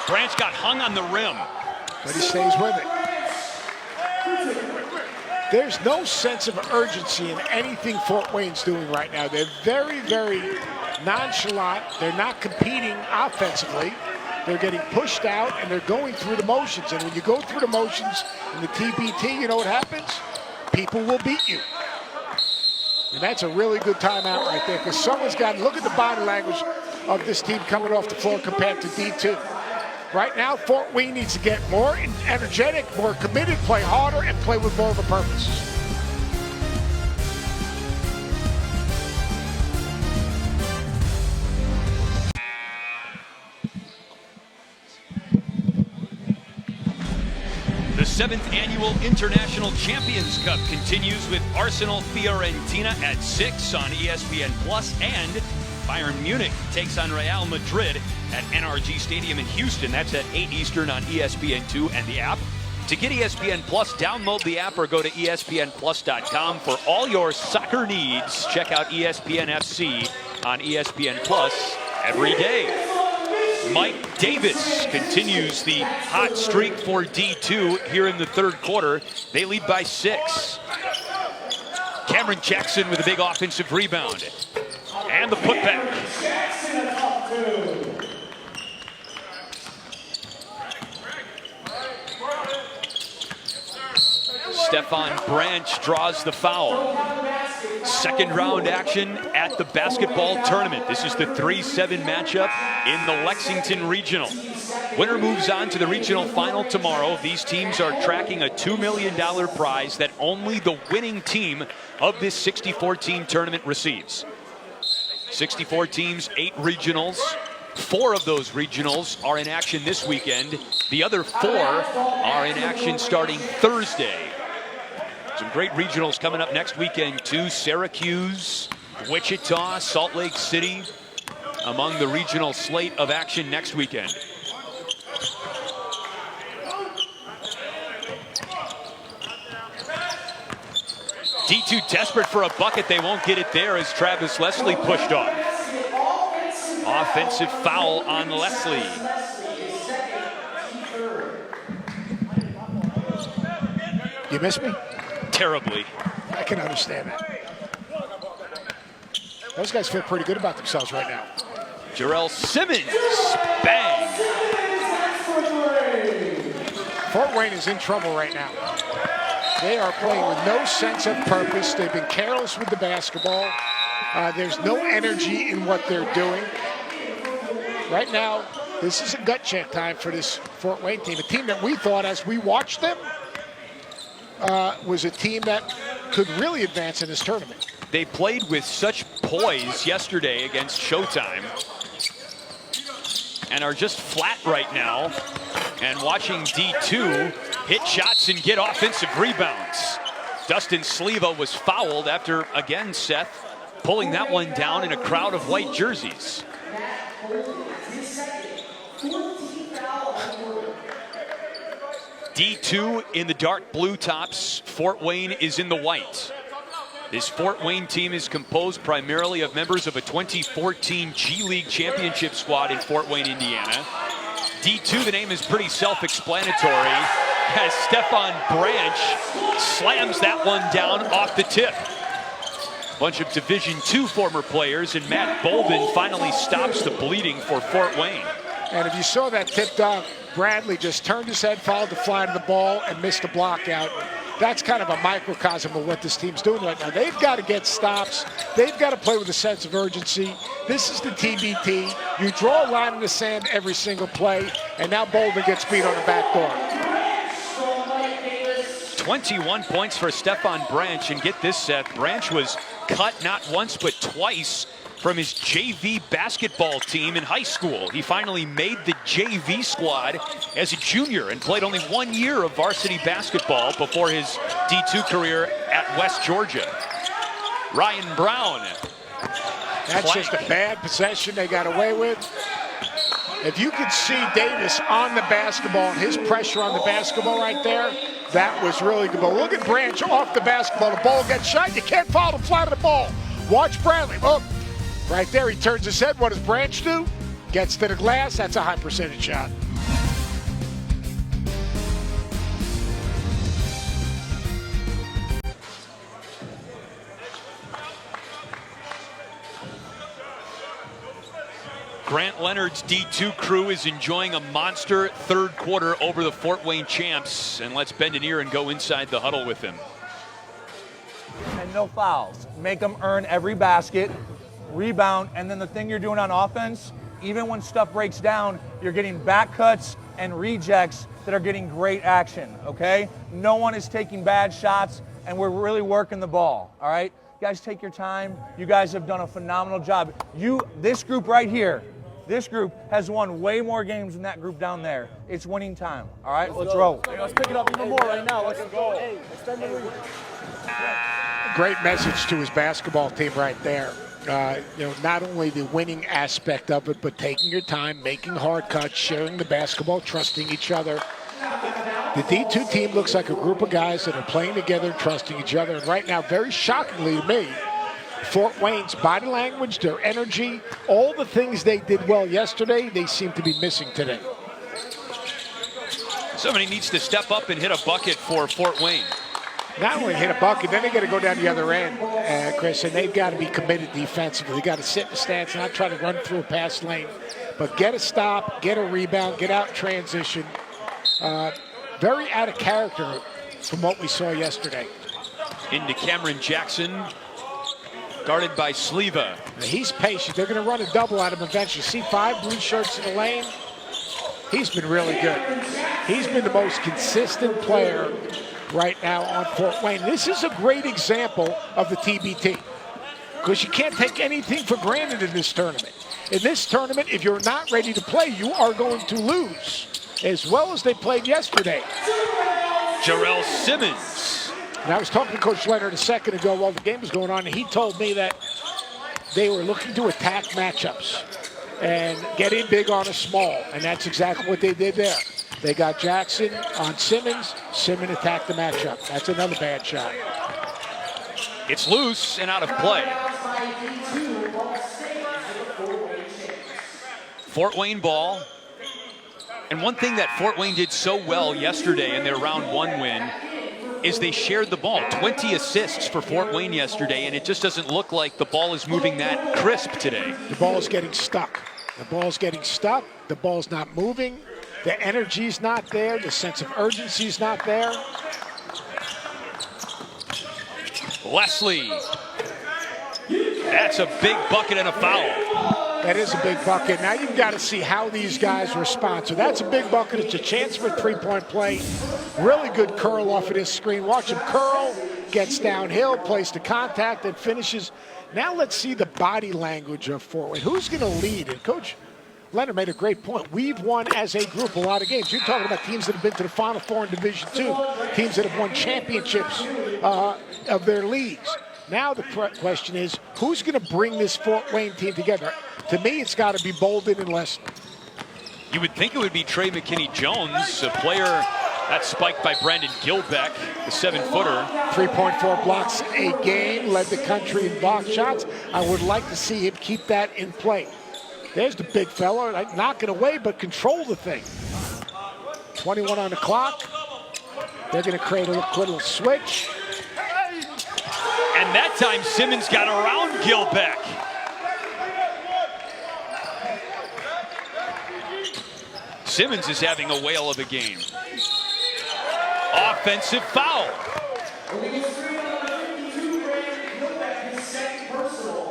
Branch got hung on the rim. But he stays with it. There's no sense of urgency in anything Fort Wayne's doing right now. They're very, very nonchalant. They're not competing offensively. They're getting pushed out, and they're going through the motions. And when you go through the motions in the TBT, you know what happens? People will beat you. And that's a really good timeout right there, because someone's got to look at the body language of this team coming off the floor compared to D2. Right now, Fort Wayne needs to get more energetic, more committed, play harder, and play with more of a purpose. The 7th Annual International Champions Cup continues with Arsenal Fiorentina at 6 on ESPN Plus, and Bayern Munich takes on Real Madrid at NRG Stadium in Houston. That's at 8 Eastern on ESPN2 and the app. To get ESPN Plus, download the app or go to ESPNplus.com for all your soccer needs. Check out ESPN FC on ESPN Plus every day. Mike Davis continues the hot streak for D2 here in the third quarter. They lead by 6. Cameron Jackson with a big offensive rebound. And the putback. Stefan Branch draws the foul. Second round action at the basketball tournament. This is the 3-7 matchup in the Lexington Regional. Winner moves on to the regional final tomorrow. These teams are tracking a $2 million prize that only the winning team of this 64-team tournament receives. 64 teams, 8 regionals. 4 of those regionals are in action this weekend. The other 4 are in action starting Thursday. Some great regionals coming up next weekend too. Syracuse, Wichita, Salt Lake City among the regional slate of action next weekend. D2 desperate for a bucket. They won't get it there as Travis Leslie pushed off. Offensive foul on Leslie. You miss me? Terribly. I can understand that. Those guys feel pretty good about themselves right now. Jarrell Simmons, bang. Fort Wayne is in trouble right now. They are playing with no sense of purpose. They've been careless with the basketball. There's no energy in what they're doing. Right now, this is a gut check time for this Fort Wayne team. A team that we thought, as we watched them, was a team that could really advance in this tournament. They played with such poise yesterday against Showtime and are just flat right now. And watching D2 hit shots and get offensive rebounds. Dustin Sleva was fouled after, again, Seth pulling that one down in a crowd of white jerseys. D2 in the dark blue tops. Fort Wayne is in the white. This Fort Wayne team is composed primarily of members of a 2014 G League championship squad in Fort Wayne, Indiana. D2, the name is pretty self-explanatory, as Stefan Branch slams that one down off the tip. Bunch of Division II former players, and Matt Bolden finally stops the bleeding for Fort Wayne. And if you saw that tip dog, Bradley just turned his head, followed the fly to the ball, and missed a block out. That's kind of a microcosm of what this team's doing right now. They've got to get stops. They've got to play with a sense of urgency. This is the TBT. You draw a line in the sand every single play, and now Bolden gets beat on the back door. 21 points for Stefan Branch, and get this, Seth. Branch was cut not once but twice from his JV basketball team in high school. He finally made the JV squad as a junior and played only 1 year of varsity basketball before his D2 career at West Georgia. Ryan Brown. That's just a bad possession they got away with. If you could see Davis on the basketball and his pressure on the basketball right there, that was really good. But look at Branch off the basketball. The ball gets shot. You can't follow the flat of the ball. Watch Bradley. Look. Right there, he turns his head. What does Branch do? Gets to the glass. That's a high percentage shot. Grant Leonard's D2 crew is enjoying a monster third quarter over the Fort Wayne champs. And let's bend an ear and go inside the huddle with him. And no fouls. Make them earn every basket. Rebound, and then the thing you're doing on offense, even when stuff breaks down, you're getting back cuts and rejects that are getting great action, okay? No one is taking bad shots, and we're really working the ball, all right? You guys take your time. You guys have done a phenomenal job. This group right here, this group has won way more games than that group down there. It's winning time, all right? Let's roll. Hey, let's pick it up even more right now. Let's go. Hey, extend the lead. Great message to his basketball team right there. Not only the winning aspect of it, but taking your time, making hard cuts, sharing the basketball, trusting each other. The D2 team looks like a group of guys that are playing together, trusting each other. And right now, very shockingly to me, Fort Wayne's body language, their energy, all the things they did well yesterday, they seem to be missing today. Somebody needs to step up and hit a bucket for Fort Wayne. Not only hit a bucket, then they got to go down the other end, Chris, and they've got to be committed defensively. They got to sit in the stance, not try to run through a pass lane, but get a stop, get a rebound, get out in transition. Very out of character from what we saw yesterday. Into Cameron Jackson, guarded by Sleva. He's patient. They're going to run a double at him eventually. See 5 blue shirts in the lane? He's been really good. He's been the most consistent player right now on Fort Wayne. This is a great example of the TBT, because you can't take anything for granted in this tournament. In this tournament, if you're not ready to play, you are going to lose, as well as they played yesterday. Jarrell Simmons. And I was talking to Coach Leonard a second ago while the game was going on, and he told me that they were looking to attack matchups and get in big on a small, and that's exactly what they did there. They got Jackson on Simmons. Simmons attacked the matchup. That's another bad shot. It's loose and out of play. Fort Wayne ball. And one thing that Fort Wayne did so well yesterday in their round 1 win is they shared the ball. 20 assists for Fort Wayne yesterday, and it just doesn't look like the ball is moving that crisp today. The ball is getting stuck. The ball's getting stuck. The ball's not moving. The energy's not there. The sense of urgency's not there. Leslie. That's a big bucket and a foul. That is a big bucket. Now you've got to see how these guys respond. So that's a big bucket. It's a chance for a three-point play. Really good curl off of this screen. Watch him curl, gets downhill, plays the contact, and finishes. Now let's see the body language of Fort Wayne. Who's going to lead? And Coach Leonard made a great point. We've won as a group a lot of games. You're talking about teams that have been to the Final Four in Division II, teams that have won championships of their leagues. Now the question is, who's going to bring this Fort Wayne team together? To me, it's got to be Bolden and Leslie. You would think it would be Trey McKinney-Jones, a player that's spiked by Brandon Gilbeck, the 7-footer. 3.4 blocks a game, led the country in block shots. I would like to see him keep that in play. There's the big fella, like, knock it away, but control the thing. 21 on the clock. They're going to create a little switch. And that time, Simmons got around Gilbeck. Simmons is having a whale of a game. Offensive foul.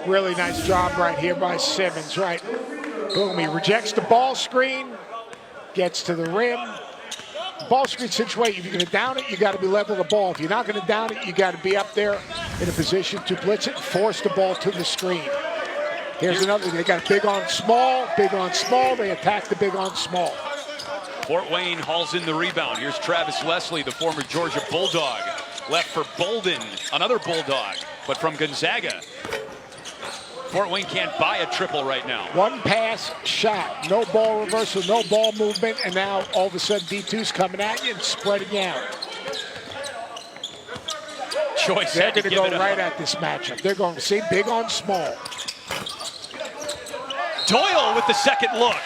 Really nice job right here by Simmons, right? Boom, he rejects the ball screen, gets to the rim. Ball screen situation, if you're going to down it, you got to be level the ball. If you're not going to down it, you got to be up there in a position to blitz it and force the ball to the screen. Here's another, they got big on small, they attack the big on small. Fort Wayne hauls in the rebound. Here's Travis Leslie, the former Georgia Bulldog. Left for Bolden, another Bulldog, but from Gonzaga. Fort Wayne can't buy a triple right now. One pass shot, no ball reversal, no ball movement, and now all of a sudden D2's coming at you and spreading out. Choice. They're going to go right at this matchup. They're going to see big on small. Doyle with the second look.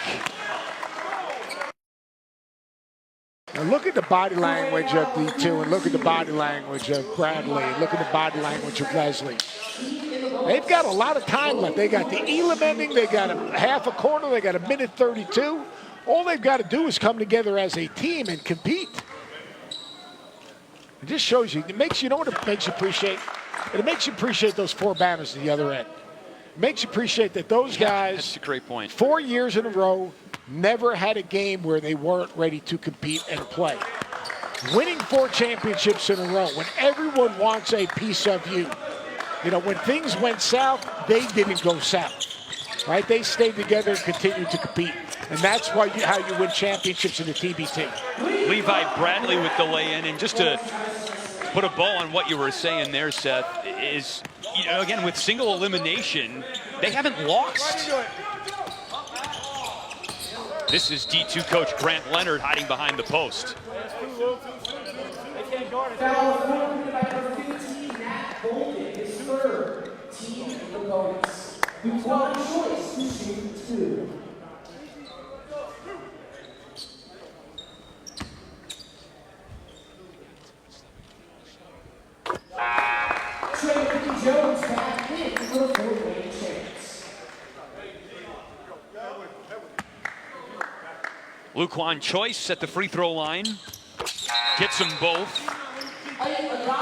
Now look at the body language of D2 and look at the body language of Bradley. Look at the body language of Leslie. They've got a lot of time left. They got the Elam ending. They got a half a quarter. They got a minute 32. All they've got to do is come together as a team and compete. It just shows you. It makes you know what it makes you appreciate. It makes you appreciate those 4 banners at the other end. makes you appreciate that those guys, that's a great point. 4 years in a row, never had a game where they weren't ready to compete and play. Winning 4 championships in a row, when everyone wants a piece of you. You know, when things went south, they didn't go south, right? They stayed together and continued to compete. And that's how you win championships in the TBT. Levi Bradley with the lay-in, and just to put a bow on what you were saying there, Seth, is, you know, again, with single elimination, they haven't lost. This is D2 coach Grant Leonard hiding behind the post. Jones back in for the Fort Wayne Champs. Luquan Choice at the free throw line. Gets them both.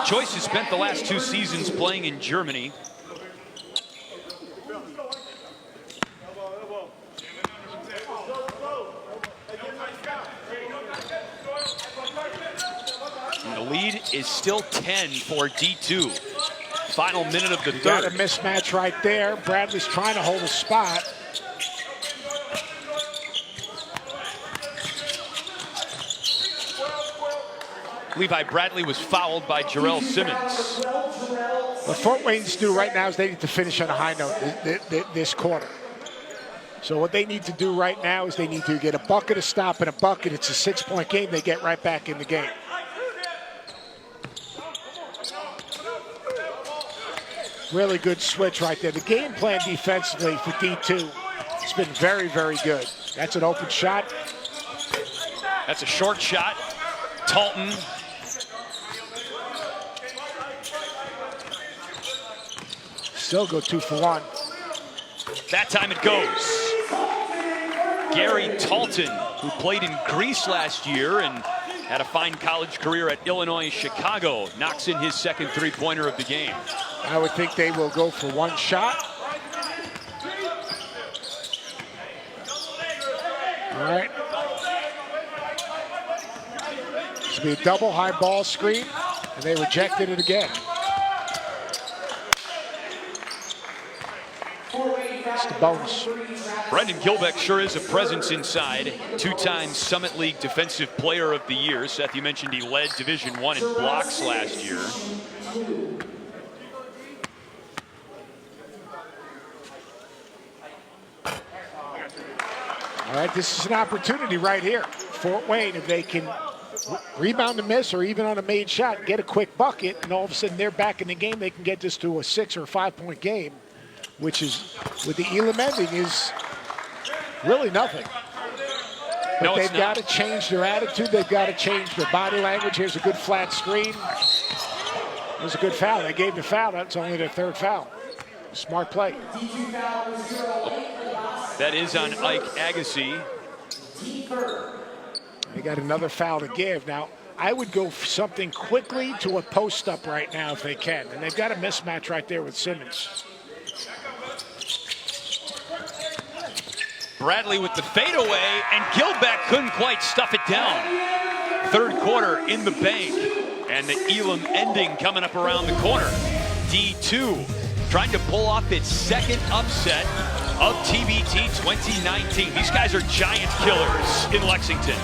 Choice has spent the last 2 seasons playing in Germany. And the lead is still 10 for D2. Final minute of the third. Got a mismatch right there. Bradley's trying to hold a spot. Levi Bradley was fouled by Jarrell Simmons. What Fort Wayne's do right now is they need to finish on a high note this quarter. So what they need to do right now is they need to get a bucket, a stop, and a bucket. It's a 6-point game. They get right back in the game. Really good switch right there. The game plan defensively for D2 has been very, very good. That's an open shot. That's a short shot. Talton. Still go 2 for 1. That time it goes. Gary Talton, who played in Greece last year and had a fine college career at Illinois Chicago, knocks in his second 3-pointer of the game. I would think they will go for 1 shot. All right. This will be a double high ball screen, and they rejected it again. It's the bonus. Brendan Gilbeck sure is a presence inside. 2-time Summit League Defensive Player of the Year. Seth, you mentioned he led Division I in blocks last year. All right, this is an opportunity right here. Fort Wayne, if they can rebound and miss, or even on a made shot, get a quick bucket, and all of a sudden they're back in the game, they can get this to a 6 or 5-point game, which is, with the Elam ending, is really nothing. But no, they've got to change their attitude. They've got to change their body language. Here's a good flat screen. There's a good foul. They gave the foul. That's only their 3rd foul. Smart play. That is on Ike Agassi. They got another foul to give. Now, I would go for something quickly to a post-up right now if they can. And they've got a mismatch right there with Simmons. Bradley with the fadeaway, and Gilbeck couldn't quite stuff it down. 3rd quarter in the bank, and the Elam ending coming up around the corner. D2 trying to pull off its 2nd upset of TBT 2019. These guys are giant killers in Lexington.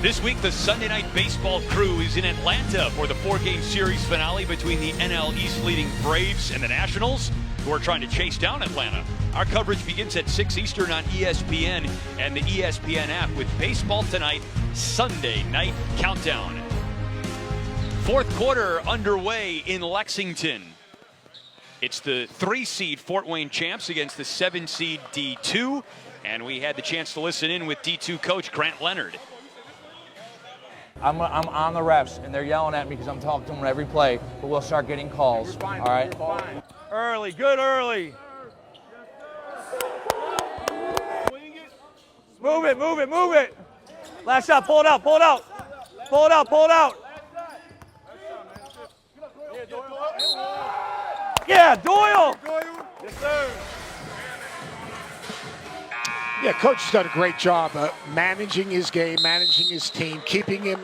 This week, the Sunday Night Baseball crew is in Atlanta for the 4-game series finale between the NL East leading Braves and the Nationals, who are trying to chase down Atlanta. Our coverage begins at 6 Eastern on ESPN and the ESPN app with Baseball Tonight Sunday Night Countdown. 4th quarter underway in Lexington. It's the 3-seed Fort Wayne Champs against the 7-seed D2, and we had the chance to listen in with D2 coach Grant Leonard. I'm on the refs, and they're yelling at me because I'm talking to them every play, but we'll start getting calls, all right? Early, good early. Move it, move it, move it. Last shot, pull it out, pull it out. Pull it out, pull it out. Yeah, Doyle. Yes, sir. Yeah, coach has done a great job of managing his game, managing his team, keeping him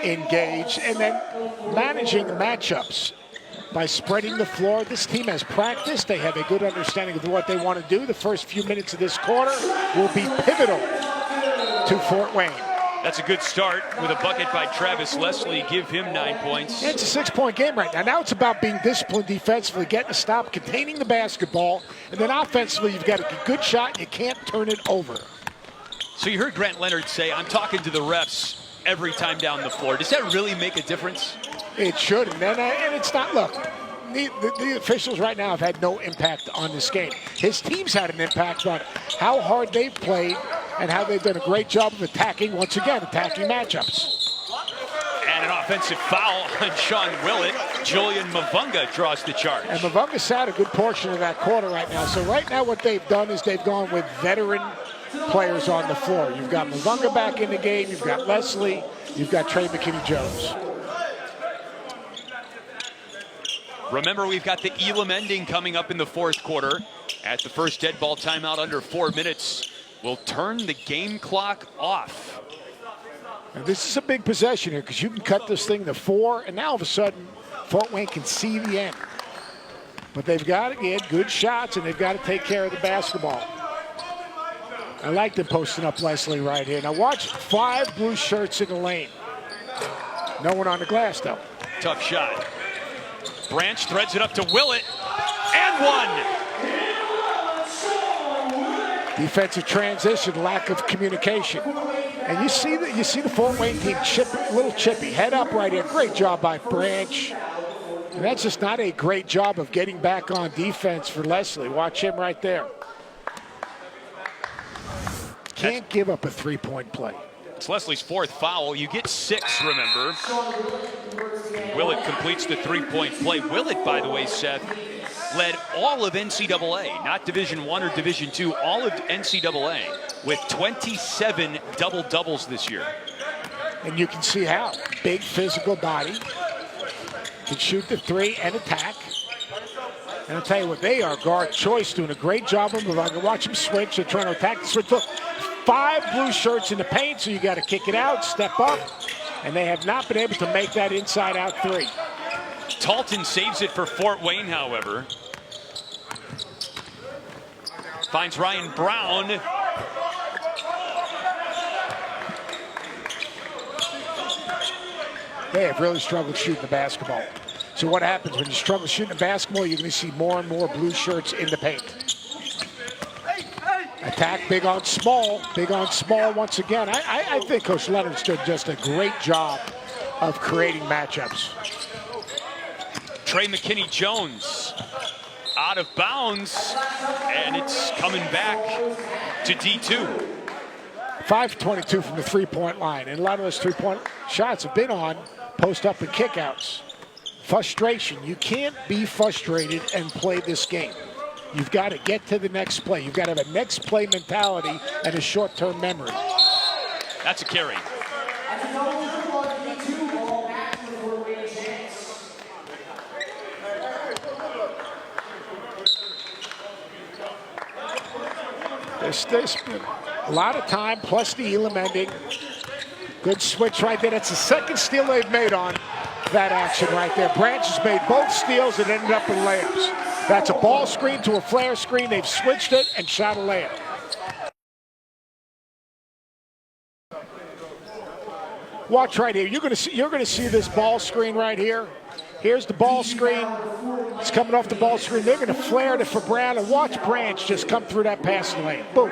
engaged, and then managing matchups by spreading the floor. This team has practiced. They have a good understanding of what they want to do. The first few minutes of this quarter will be pivotal to Fort Wayne. That's a good start with a bucket by Travis Leslie. Give him 9 points. It's a 6-point game right now. Now it's about being disciplined defensively, getting a stop, containing the basketball, and then offensively you've got a good shot and you can't turn it over. So you heard Grant Leonard say, I'm talking to the refs every time down the floor. Does that really make a difference? It should, and it's not. Look, the officials right now have had no impact on this game. His team's had an impact on how hard they've played and how they've done a great job of attacking matchups. And an offensive foul on Sean Willett. Julian Mavunga draws the charge. And Mavunga sat a good portion of that quarter right now. So right now what they've done is they've gone with veteran players on the floor. You've got Mavunga back in the game. You've got Leslie. You've got Trey McKinney-Jones. Remember, we've got the Elam ending coming up in the fourth quarter. At the first dead ball timeout under 4 minutes, we'll turn the game clock off. Now, this is a big possession here because you can cut this thing to 4, and now all of a sudden, Fort Wayne can see the end. But they've got to get good shots, and they've got to take care of the basketball. I like them posting up Leslie right here. Now watch 5 blue shirts in the lane. No one on the glass, though. Tough shot. Branch threads it up to Willett, and one. Defensive transition, lack of communication. And you see the Fort Wayne team little chippy, head up right here. Great job by Branch. And that's just not a great job of getting back on defense for Leslie. Watch him right there. Can't give up a 3-point play. It's Leslie's 4th foul. You get 6, remember. Willett completes the 3-point play. Willett, by the way, Seth, led all of NCAA, not Division I or Division II, all of NCAA with 27 double-doubles this year. And you can see how. Big physical body. Can shoot the 3 and attack. And I'll tell you what, they are guard choice, doing a great job of moving. Watch them switch. They're trying to attack the switch. Look, 5 blue shirts in the paint, so you got to kick it out, step up. And they have not been able to make that inside-out 3. Talton saves it for Fort Wayne, however. Finds Ryan Brown. They have really struggled shooting the basketball. So what happens when you struggle shooting the basketball, you're going to see more and more blue shirts in the paint. Attack big on small once again. I think Coach Leonard's done just a great job of creating matchups. Trey McKinney-Jones out of bounds, and it's coming back to D2. 5-22 from the 3-point line, and a lot of those 3-point shots have been on post-up and kickouts. Frustration. You can't be frustrated and play this game. You've got to get to the next play. You've got to have a next play mentality and a short-term memory. That's a carry. There's a lot of time, plus the Elam ending. Good switch right there. That's the second steal they've made on that action right there. Branch has made both steals and ended up in layups. That's a ball screen to a flare screen. They've switched it and shot a layup. Watch right here. You're going to see this ball screen right here. Here's the ball screen. It's coming off the ball screen. They're going to flare it for Brown, and watch Branch just come through that passing lane. Boom.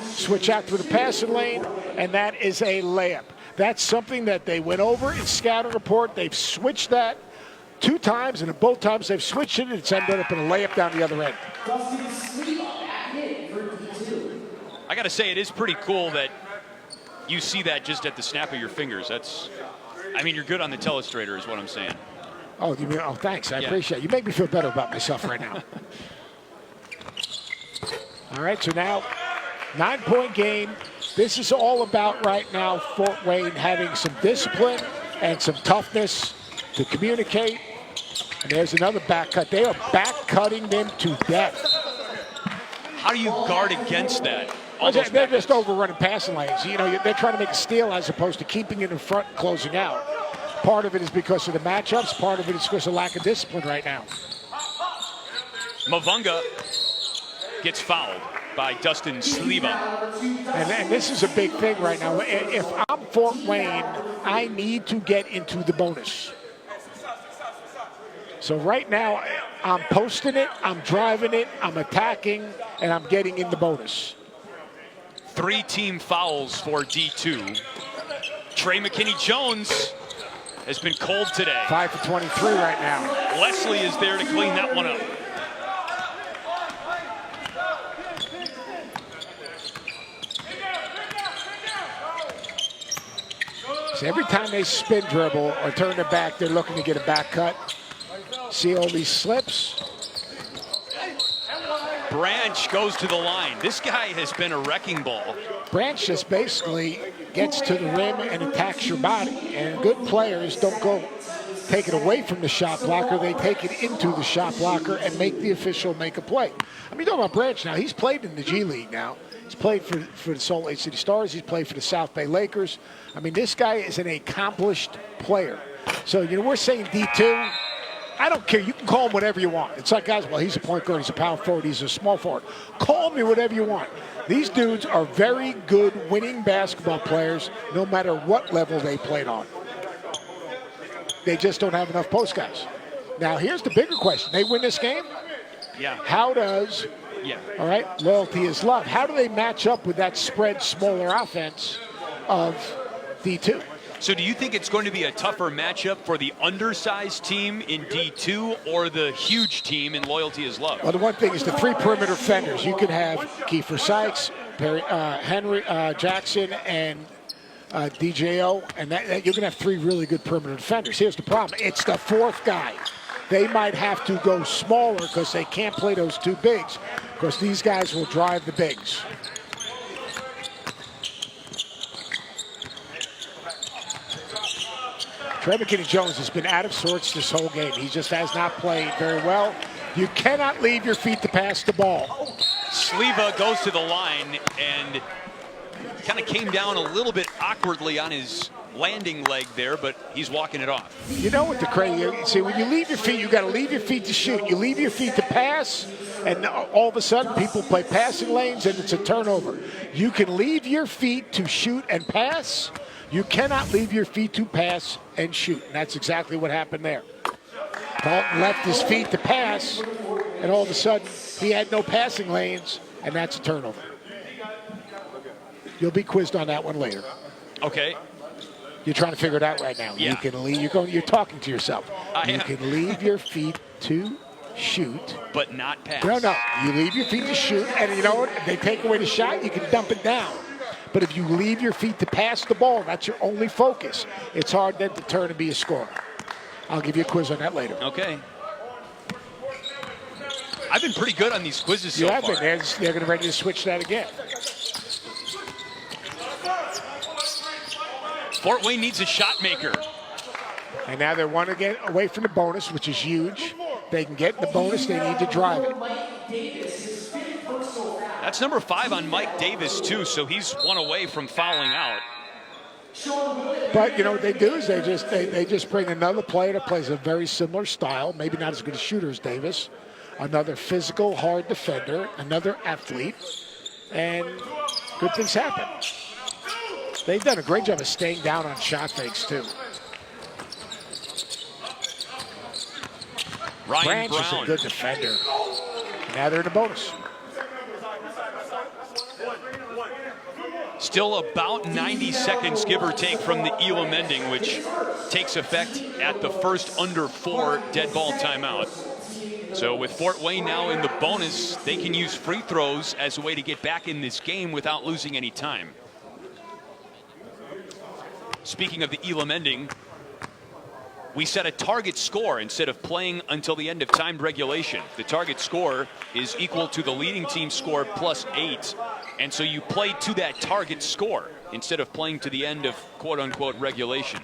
Switch out through the passing lane, and that is a layup. That's something that they went over in scouting report. They've switched that 2 times, and both times they've switched it, and it's ended up in a layup down the other end. I got to say, it is pretty cool that you see that just at the snap of your fingers. You're good on the telestrator is what I'm saying. Oh, you mean, thanks. I appreciate it. You make me feel better about myself right now. All right, so now 9-point game. This is all about right now Fort Wayne having some discipline and some toughness to communicate. And there's another back cut. They are back cutting them to death. How do you guard against that? They're just overrunning passing lanes. You know, they're trying to make a steal as opposed to keeping it in front and closing out. Part of it is because of the matchups. Part of it is because of lack of discipline right now. Mavunga gets fouled by Dustin Sliva. And this is a big thing right now. If I'm Fort Wayne, I need to get into the bonus. So right now, I'm posting it, I'm driving it, I'm attacking, and I'm getting in the bonus. 3 team fouls for D2. Trey McKinney-Jones has been cold today. 5 for 23 right now. Leslie is there to clean that one up. So every time they spin dribble or turn their back, they're looking to get a back cut. See all these slips? Branch goes to the line. This guy has been a wrecking ball. Branch just basically gets to the rim and attacks your body. And good players don't go take it away from the shot blocker. They take it into the shot blocker and make the official make a play. I mean, talking about Branch now. He's played in the G League now. He's played for the Salt Lake City Stars. He's played for the South Bay Lakers. I mean, this guy is an accomplished player. So, you know, we're saying D2. I don't care. You can call him whatever you want. It's like, guys, well, he's a point guard, he's a power forward, he's a small forward. Call me whatever you want. These dudes are very good winning basketball players no matter what level they played on. They just don't have enough post guys. Now, here's the bigger question. They win this game? Yeah. How does, all right, loyalty is love. How do they match up with that spread smaller offense of D2? So do you think it's going to be a tougher matchup for the undersized team in D2 or the huge team in Loyalty is Love? Well, the one thing is the 3 perimeter defenders. You can have Kiefer Sykes, Henry Jackson, and DJO, and you're going to have 3 really good perimeter defenders. Here's the problem. It's the 4th guy. They might have to go smaller because they can't play those 2 bigs because these guys will drive the bigs. Trey McKinney-Jones has been out of sorts this whole game. He just has not played very well. You cannot leave your feet to pass the ball. Sliva goes to the line and kind of came down a little bit awkwardly on his landing leg there, but he's walking it off. You know what the crazy, see, when you leave your feet, you got to leave your feet to shoot. You leave your feet to pass, and all of a sudden people play passing lanes and it's a turnover. You can leave your feet to shoot and pass. You cannot leave your feet to pass and shoot. And that's exactly what happened there. Dalton left his feet to pass, and all of a sudden he had no passing lanes, and that's a turnover. You'll be quizzed on that one later. Okay. You're trying to figure it out right now. Yeah. You can leave. You're talking to yourself. You can leave your feet to shoot, but not pass. No. You leave your feet to shoot, and you know what? If they take away the shot, you can dump it down. But if you leave your feet to pass the ball, that's your only focus. It's hard then to turn and be a scorer. I'll give you a quiz on that later. Okay. I've been pretty good on these quizzes so far. They're going to ready to switch that again. Fort Wayne needs a shot maker. And now they want to get away from the bonus, which is huge. They can get the bonus, they need to drive it. That's number 5 on Mike Davis, too, so he's 1 away from fouling out. But, you know, what they do is they just bring another player that plays a very similar style, maybe not as good a shooter as Davis, another physical, hard defender, another athlete, and good things happen. They've done a great job of staying down on shot fakes, too. Ryan Branch is a good defender. Now they're in the bonus. Still about 90 seconds, give or take, from the Elam ending, which takes effect at the first under 4 dead ball timeout. So with Fort Wayne now in the bonus, they can use free throws as a way to get back in this game without losing any time. Speaking of the Elam ending, we set a target score instead of playing until the end of timed regulation. The target score is equal to the leading team score plus 8. And so you play to that target score instead of playing to the end of quote-unquote regulation.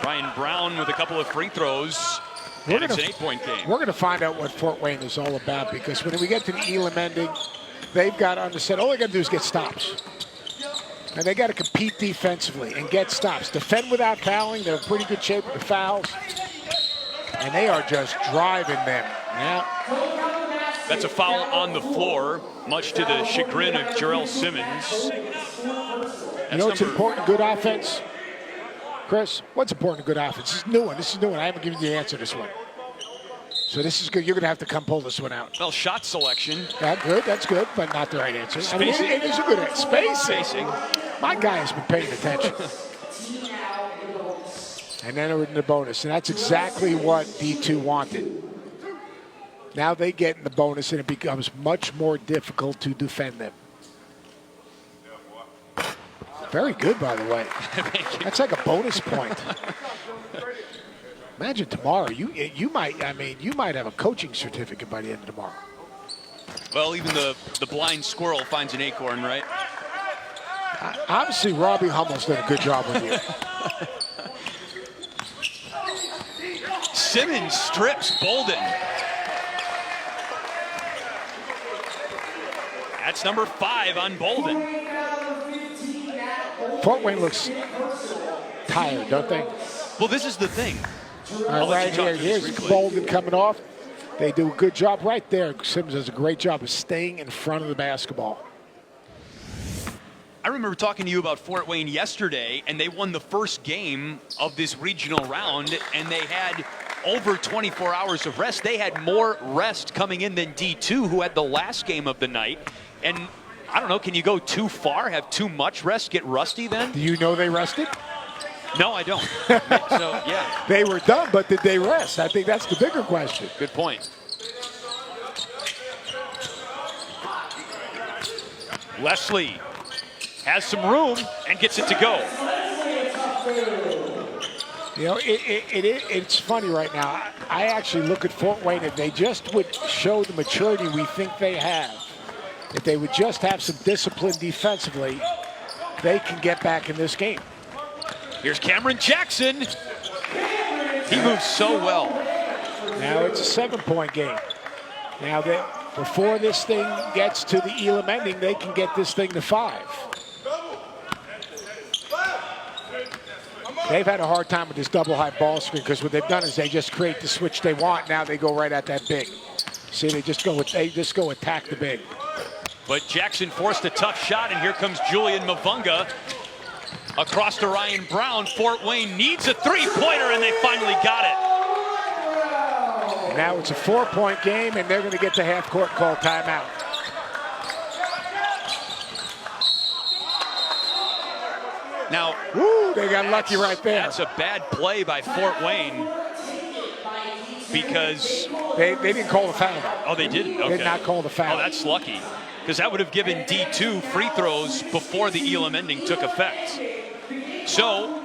Ryan Brown with a couple of free throws. And it's an 8-point game. We're going to find out what Fort Wayne is all about, because when we get to the Elam ending, they've got to understand all they got to do is get stops. And they got to compete defensively and get stops. Defend without fouling. They're in pretty good shape with the fouls. And they are just driving them. Yeah. That's a foul on the floor, much to the chagrin of Jarrell Simmons. You know what's important in good offense? Chris, what's important in good offense? This is new one. This is new one. I haven't given you the answer to this one. So this is good. You're going to have to come pull this one out. Well, shot selection. Yeah, good. That's good, but not the right answer. I mean, it is a good answer. Spacing. My guy has been paying attention. And then we're in the bonus. And that's exactly what D2 wanted. Now they get in the bonus, and it becomes much more difficult to defend them. Very good, by the way. That's like a bonus point. Imagine tomorrow. You might have a coaching certificate by the end of tomorrow. Well, even the blind squirrel finds an acorn, right? Obviously, Robbie Hummel's done a good job with you. Simmons strips Bolden. That's number 5 on Bolden. Fort Wayne looks tired, don't they? Well, this is the thing. Right here, here's Bolden coming off. They do a good job right there. Simmons does a great job of staying in front of the basketball. I remember talking to you about Fort Wayne yesterday, and they won the first game of this regional round, and they had over 24 hours of rest. They had more rest coming in than D2, who had the last game of the night. And I don't know, can you go too far, have too much rest, get rusty then? Do you know they rested? No, I don't. So, yeah. They were done, but did they rest? I think that's the bigger question. Good point. Leslie has some room and gets it to go. You know, it's funny right now. I actually look at Fort Wayne, if they just would show the maturity we think they have, if they would just have some discipline defensively, they can get back in this game. Here's Cameron Jackson. He moves so well. Now it's a 7-point game. Now that before this thing gets to the Elam ending, they can get this thing to 5. They've had a hard time with this double high ball screen, because what they've done is they just create the switch they want. Now they go right at that big. See, they just go attack the big. But Jackson forced a tough shot, and here comes Julian Mavunga across to Ryan Brown. Fort Wayne needs a 3-pointer, and they finally got it. Now it's a 4-point game, and they're going to get the half-court call timeout. Now, woo, they got lucky right there. That's a bad play by Fort Wayne, because they didn't call the foul. Oh, they didn't? Okay. They did not call the foul. Oh, that's lucky, because that would have given D2 free throws before the Elam ending took effect. So,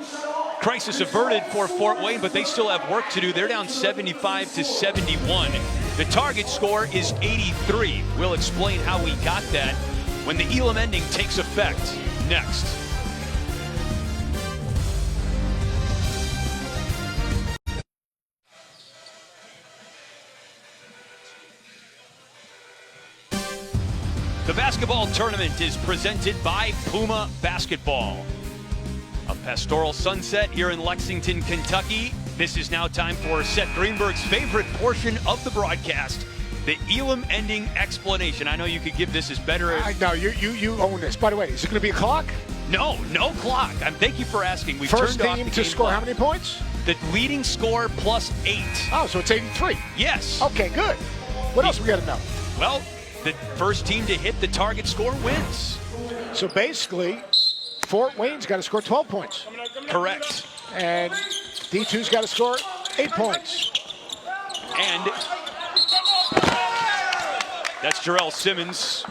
crisis averted for Fort Wayne, but they still have work to do. They're down 75-71. The target score is 83. We'll explain how we got that when the Elam ending takes effect next. The basketball tournament is presented by Puma Basketball. A pastoral sunset here in Lexington, Kentucky. This is now time for Seth Greenberg's favorite portion of the broadcast, the Elam ending explanation. I know you could give this as better. No, you own this. By the way, is it going to be a clock? No clock. Thank you for asking. We've First turned off team the to game score clock. how many points? The leading score plus 8. Oh, so it's 83. Yes. Okay, good. What else we got to know? Well, the first team to hit the target score wins. So basically, Fort Wayne's got to score 12 points. Correct. And D2's got to score 8 points. And that's Jarrell Simmons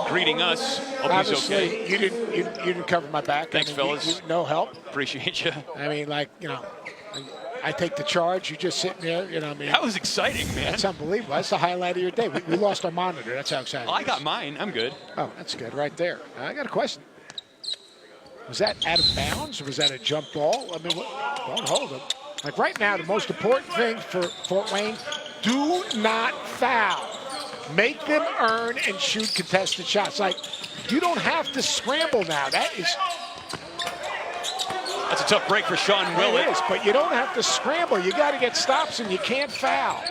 greeting us. Hope he's okay. You didn't cover my back. Thanks, fellas. No help. Appreciate you. I mean, like, you know, I take the charge. You just sitting there, you know what I mean? That was exciting, man. That's unbelievable. That's the highlight of your day. We lost our monitor. That's how exciting I got mine. I'm good. Oh, that's good right there. I got a question. Was that out of bounds or was that a jump ball? I mean, don't hold them. Like right now, the most important thing for Fort Wayne, do not foul. Make them earn and shoot contested shots. Like, you don't have to scramble now. That's a tough break for Sean Willett. It is, but you don't have to scramble. You got to get stops and you can't foul.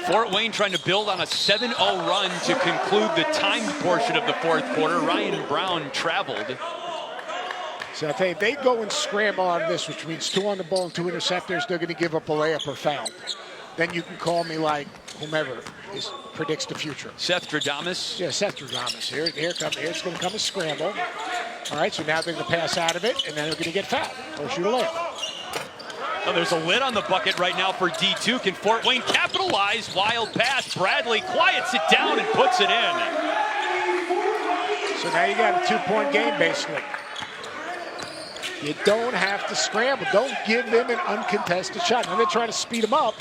Fort Wayne trying to build on a 7-0 run to conclude the timed portion of the fourth quarter. Ryan Brown traveled. So if they go and scramble on this, which means 2 on the ball and 2 interceptors, they're going to give up a layup or foul. Then you can call me like whomever predicts the future. Seth Stradamus. Yeah, Seth Stradamus. Here it's going to come a scramble. All right, so now they're going to pass out of it, and then they're going to get fouled or shoot a layup. Oh, there's a lid on the bucket right now for D2. Can Fort Wayne capitalize? Wild pass. Bradley quiets it down and puts it in. So now you got a 2-point game, basically. You don't have to scramble. Don't give them an uncontested shot. Now they're trying to speed them up.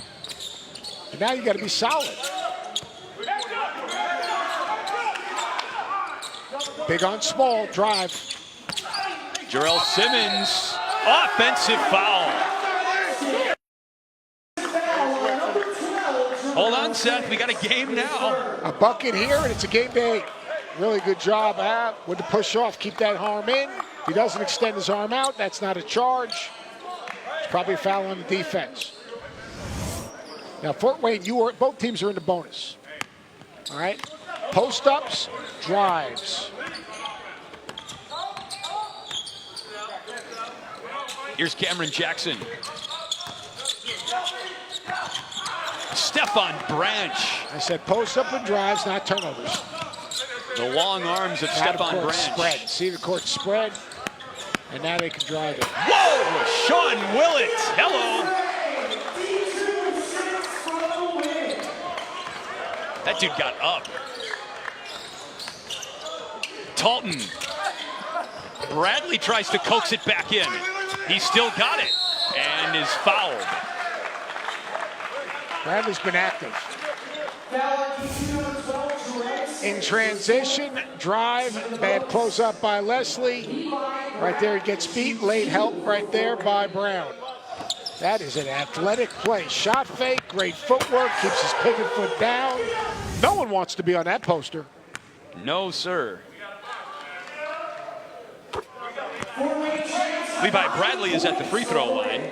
But now you got to be solid. Big on small, drive. Jarrell Simmons, offensive foul. Hold on, Seth, we got a game now. A bucket here, and it's a game day. Really good job with the push off. Keep that arm in. If he doesn't extend his arm out, that's not a charge. It's probably a foul on the defense. Now, Fort Wayne, both teams are in the bonus. All right? Post-ups, drives. Here's Cameron Jackson. Stephon Branch. I said post-up and drives, not turnovers. The long arms of Now the Stephon court Branch. spread. See the court spread, and now they can drive it. Whoa! Sean Willett. Hello. That dude got up. Talton. Bradley tries to coax it back in. He still got it and is fouled. Bradley's been active. In transition, drive, bad close up by Leslie. Right there, he gets beat. Late help right there by Brown. That is an athletic play. Shot fake, great footwork, keeps his pivot foot down. No one wants to be on that poster. No, sir. Levi Bradley is at the free throw line.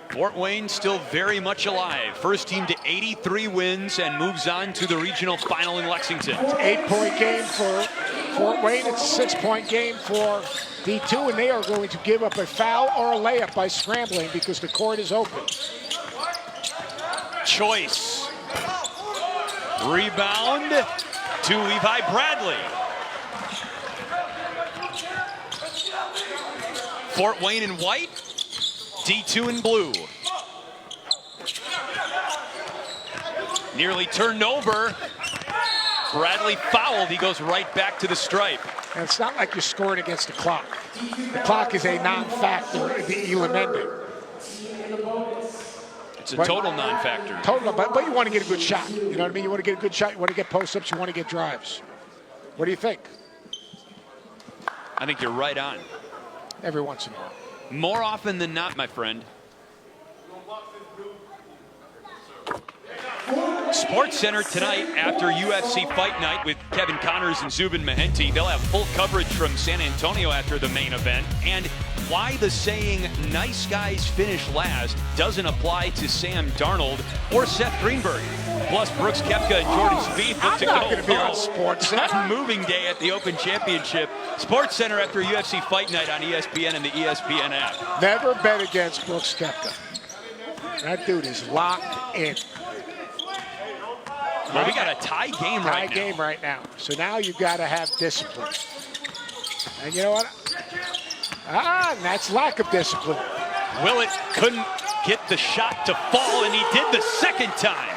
Fort Wayne still very much alive. First team to 83 wins and moves on to the regional final in Lexington. 8-point game for Fort Wayne. It's a 6-point game for D2, and they are going to give up a foul or a layup by scrambling because the court is open. Choice. Rebound to Levi Bradley. Fort Wayne in white, D2 in blue. Nearly turned over. Bradley fouled. He goes right back to the stripe. And it's not like you're scoring against the clock. The clock is a non-factor in the Elam ending. It's a total non-factor. Total, but you want to get a good shot. You know what I mean? You want to get a good shot. You want to get post-ups. You want to get drives. What do you think? I think you're right on. Every once in a while. More often than not, my friend. Sports Center tonight after UFC Fight Night with Kevin Connors and Zubin Mehenti. They'll have full coverage from San Antonio after the main event. And why the saying, nice guys finish last, doesn't apply to Sam Darnold or Seth Greenberg. Plus, Brooks Koepka and Jordan Spieth look to I'm not go going to be on Sports Center. moving day at the Open Championship. Sports Center after UFC Fight Night on ESPN and the ESPN app. Never bet against Brooks Koepka. That dude is locked in. Well, we got a tie game right now. So now you've got to have discipline. And you know what? And that's lack of discipline. Willett couldn't get the shot to fall, and he did the second time.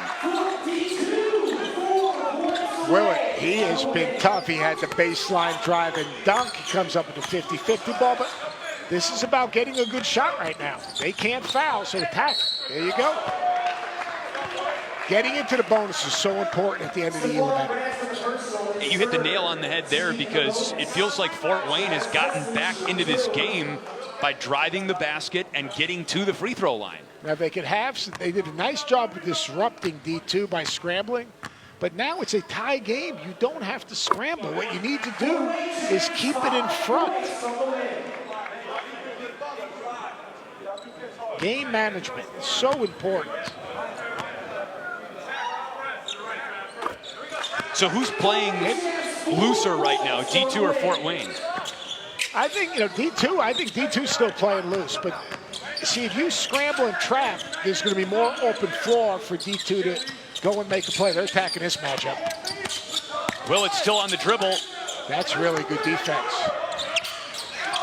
Willett, he has been tough. He had the baseline drive and dunk. He comes up with the 50-50 ball, but this is about getting a good shot right now. They can't foul, so attack. There you go. Getting into the bonus is so important at the end of the year. You hit the nail on the head there because it feels like Fort Wayne has gotten back into this game by driving the basket and getting to the free throw line. Now they could have, they did a nice job of disrupting D2 by scrambling, but now it's a tie game. You don't have to scramble. What you need to do is keep it in front. Game management is so important. So who's playing looser right now, D2 or Fort Wayne? I think, D2, I think D2's still playing loose, but see, if you scramble and trap, there's going to be more open floor for D2 to go and make a play. They're attacking this matchup. Willett's still on the dribble. That's really good defense.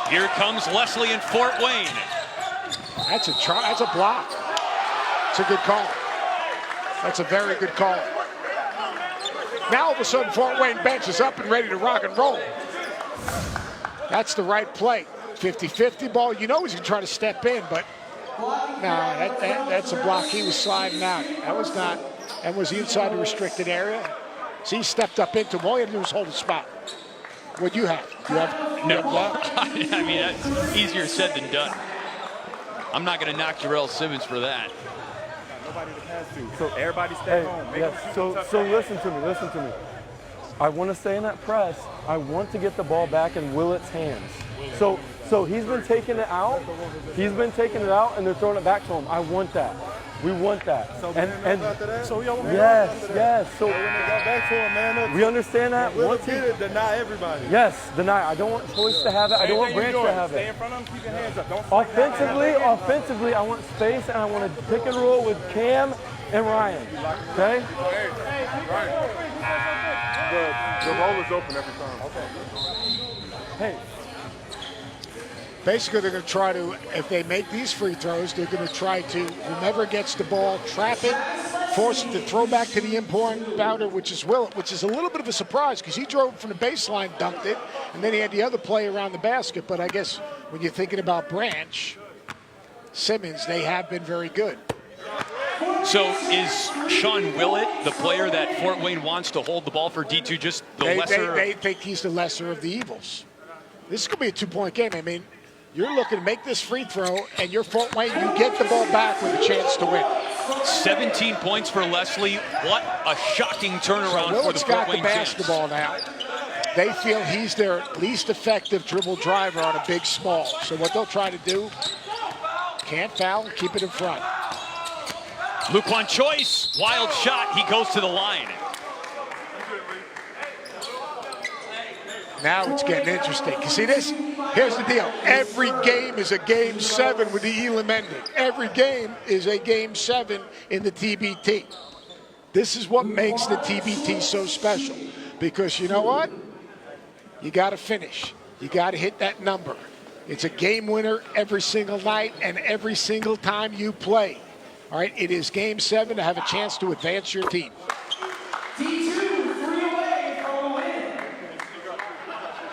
Here comes Leslie and Fort Wayne. That's a block. It's a good call. That's a very good call. Now all of a sudden Fort Wayne bench is up and ready to rock and roll. That's the right play. 50-50 ball. You know he's going to try to step in, but no, that's a block. He was sliding out. That was not. That was inside the restricted area. See, he stepped up into him. All he had to do was hold the spot. What do you have? You have No. you have block? I mean, that's easier said than done. I'm not going to knock Jarrell Simmons for that. Nobody to pass to. So everybody stay home. Yes. So listen to me. I want to stay in that press. I want to get the ball back in Willett's hands. So he's been taking it out. And they're throwing it back to him. I want that. We want that. So yes. So when they got back to him, man, we understand that. Once get it, deny everybody. Yes, deny. I don't want Choice to have it. I don't want Branch to have it. Stay in front of him. Keep your hands up. Don't offensively, I want space and I want to pick and roll with Cam and Ryan. Okay. The roll is open every time. Okay. Hey. Basically, they're going to try to, if they make these free throws, they're going to try to, whomever gets the ball, trap it, force it to throw back to the inbounder, which is Willett, which is a little bit of a surprise because he drove from the baseline, dunked it, and then he had the other play around the basket. But I guess when you're thinking about Branch, Simmons, they have been very good. So is Sean Willett the player that Fort Wayne wants to hold the ball for D2, just the lesser? They think he's the lesser of the evils. This is going to be a two-point game. I mean, you're looking to make this free throw, and you're Fort Wayne, you get the ball back with a chance to win. 17 points for Leslie. What a shocking turnaround for the Fort Wayne got the basketball now. They feel he's their least effective dribble driver on a big small. So what they'll try to do, can't foul, keep it in front. Luquan Choice, wild shot. He goes to the line. Now it's getting interesting. You see this? Here's the deal. Every game is a game 7 with the Elam ending. Every game is a game 7 in the TBT. This is what makes the TBT so special. Because you know what? You got to finish. You got to hit that number. It's a game winner every single night and every single time you play. All right, it is game 7 to have a chance to advance your team.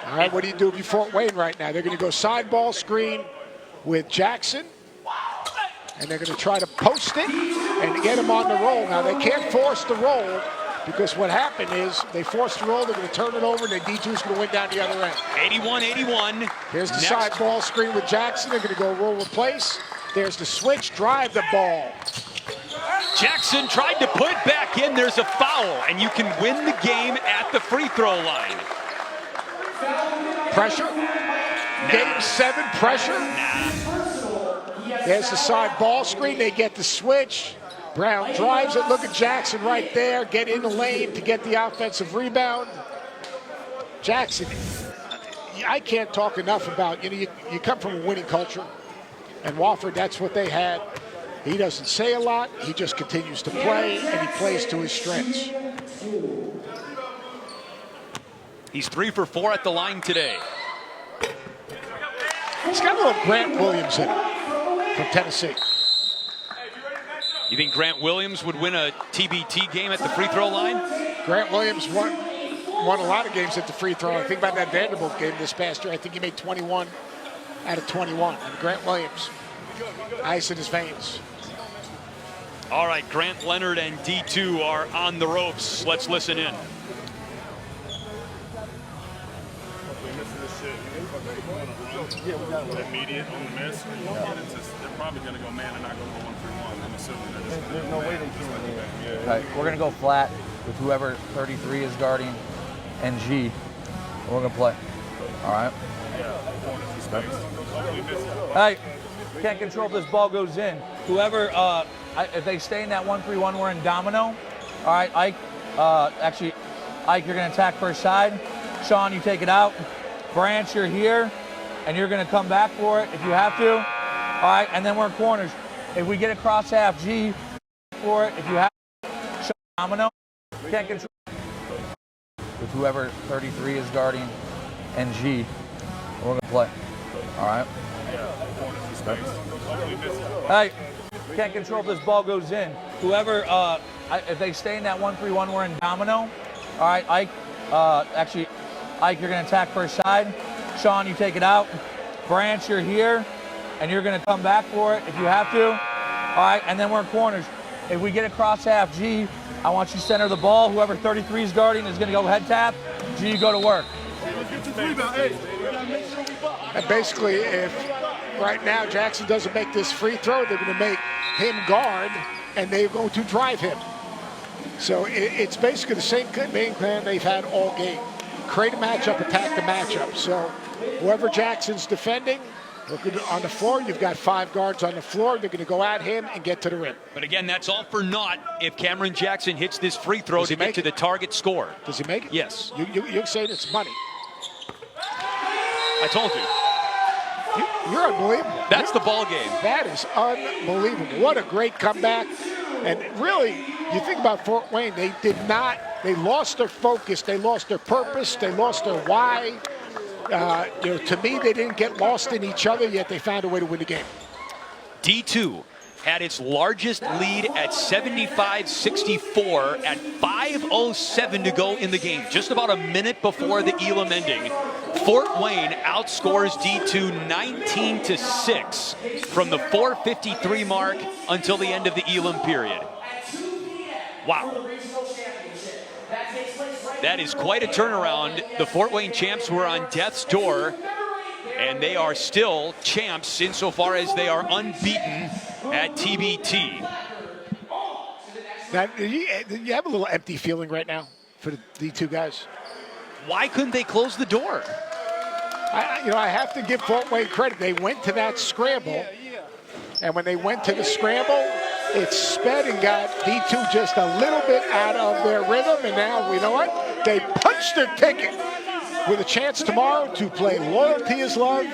All right, what do you do with Fort Wayne right now? They're going to go side ball screen with Jackson, and they're going to try to post it and get him on the roll. Now, they can't force the roll because what happened is they forced the roll, they're going to turn it over, and then D2's going to win down the other end. 81-81. Here's the side ball screen with Jackson. They're going to go roll replace. There's the switch, drive the ball. Jackson tried to put it back in. There's a foul, and you can win the game at the free throw line. Pressure. Game 7 pressure. There's the side ball screen. They get the switch. Brown drives it. Look at Jackson right there. Get in the lane to get the offensive rebound. Jackson, I can't talk enough about, you come from a winning culture. And Wofford, that's what they had. He doesn't say a lot. He just continues to play, and he plays to his strengths. He's 3 for 4 at the line today. He's got a little Grant Williams in him from Tennessee. You think Grant Williams would win a TBT game at the free throw line? Grant Williams won a lot of games at the free throw. I think about that Vanderbilt game this past year. I think he made 21 out of 21. And Grant Williams, ice in his veins. All right, Grant Leonard and D2 are on the ropes. Let's listen in. Immediate on the miss. They're probably going to go man and not going to go 1-3-1. I'm assuming There's no way they can. All right, we're going to go flat with whoever 33 is guarding and G. We're going to play. All right? Hey, can't control if this ball goes in. Whoever, if they stay in that 1-3-1, we're in domino. All right, Ike, Ike, you're going to attack first side. Sean, you take it out. Branch, you're here, and you're going to come back for it if you have to. All right, and then we're in corners. If we get across half, G for it if you have to. Sean, domino. Can't control. With whoever 33 is guarding and G. We're going to play. All right? Hey, can't control if this ball goes in. Whoever, if they stay in that 1-3-1, we're in domino. All right, Ike, Ike, you're going to attack first side. Sean, you take it out. Branch, you're here, and you're going to come back for it if you have to. All right, and then we're in corners. If we get across half, G, I want you to center the ball. Whoever 33 is guarding is going to go head tap. G, go to work. And basically, if right now Jackson doesn't make this free throw, they're going to make him guard, and they're going to drive him. So it's basically the same game plan they've had all game. Create a matchup, attack the matchup. So whoever Jackson's defending, on the floor, you've got 5 guards on the floor. They're going to go at him and get to the rim. But again, that's all for naught if Cameron Jackson hits this free throw to get to the target score. Does he make it? Yes. You're saying it's money. I told you. You're unbelievable. That's the ball game. That is unbelievable. What a great comeback. And really, you think about Fort Wayne, they lost their focus, they lost their purpose, they lost their why. To me, they didn't get lost in each other, yet they found a way to win the game. D2 had its largest lead at 75-64 at 5:07 to go in the game, just about a minute before the Elam ending. Fort Wayne outscores D2 19-6 from the 4:53 mark until the end of the Elam period. Wow. That is quite a turnaround. The Fort Wayne champs were on death's door, and they are still champs insofar as they are unbeaten at TBT. Now, you have a little empty feeling right now for the two guys? Why couldn't they close the door? I have to give Fort Wayne credit. They went to that scramble, and when they went to the scramble, it sped and got D2 just a little bit out of their rhythm, and now, you know what? They punched their ticket with a chance tomorrow to play Loyalty is Love.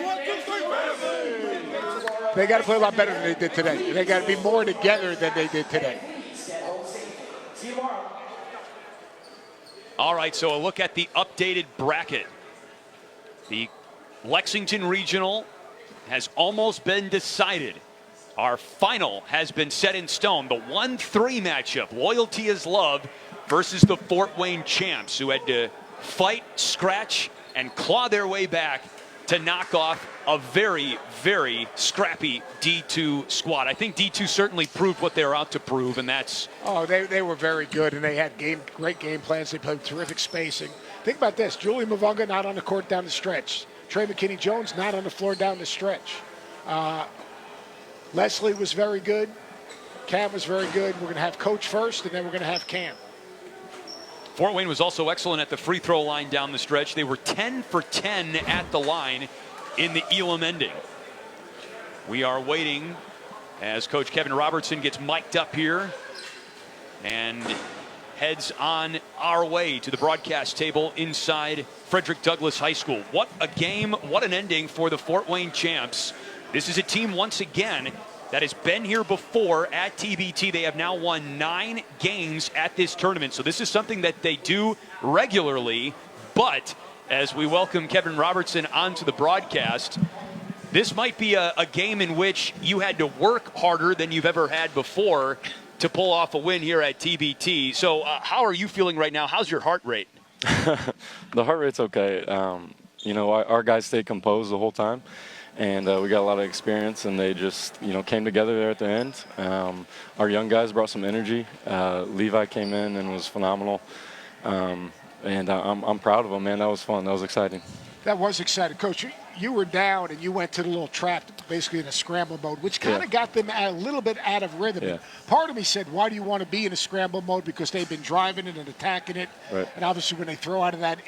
They got to play a lot better than they did today. They got to be more together than they did today. All right, so a look at the updated bracket. The Lexington Regional has almost been decided. Our final has been set in stone. The 1-3 matchup, Loyalty is Love versus the Fort Wayne champs, who had to fight, scratch, and claw their way back to knock off a very, very scrappy D2 squad. I think D2 certainly proved what they were out to prove, and that's... Oh, they were very good, and they had great game plans. They played terrific spacing. Think about this. Julie Mavunga not on the court down the stretch. Trey McKinney-Jones not on the floor down the stretch. Leslie was very good. Cam was very good. We're going to have Coach first, and then we're going to have Cam. Fort Wayne was also excellent at the free throw line down the stretch. They were 10 for 10 at the line in the Elam ending. We are waiting as Coach Kevin Robertson gets mic'd up here and heads on our way to the broadcast table inside Frederick Douglass High School. What a game, what an ending for the Fort Wayne champs. This is a team, once again, that has been here before at TBT. They have now won 9 games at this tournament. So this is something that they do regularly. But as we welcome Kevin Robertson onto the broadcast, this might be a game in which you had to work harder than you've ever had before to pull off a win here at TBT. So how are you feeling right now? How's your heart rate? The heart rate's okay. You know, our guys stayed composed the whole time, and we got a lot of experience, and they just, you know, came together there at the end. Our young guys brought some energy. Levi came in and was phenomenal, and I'm proud of him, man. That was fun. That was exciting. That was exciting. Coach, you were down and you went to the little trap, basically in a scramble mode, which kind of got them a little bit out of rhythm. Yeah. Part of me said, why do you want to be in a scramble mode? Because they've been driving it and attacking it. Right. And obviously when they throw out of that,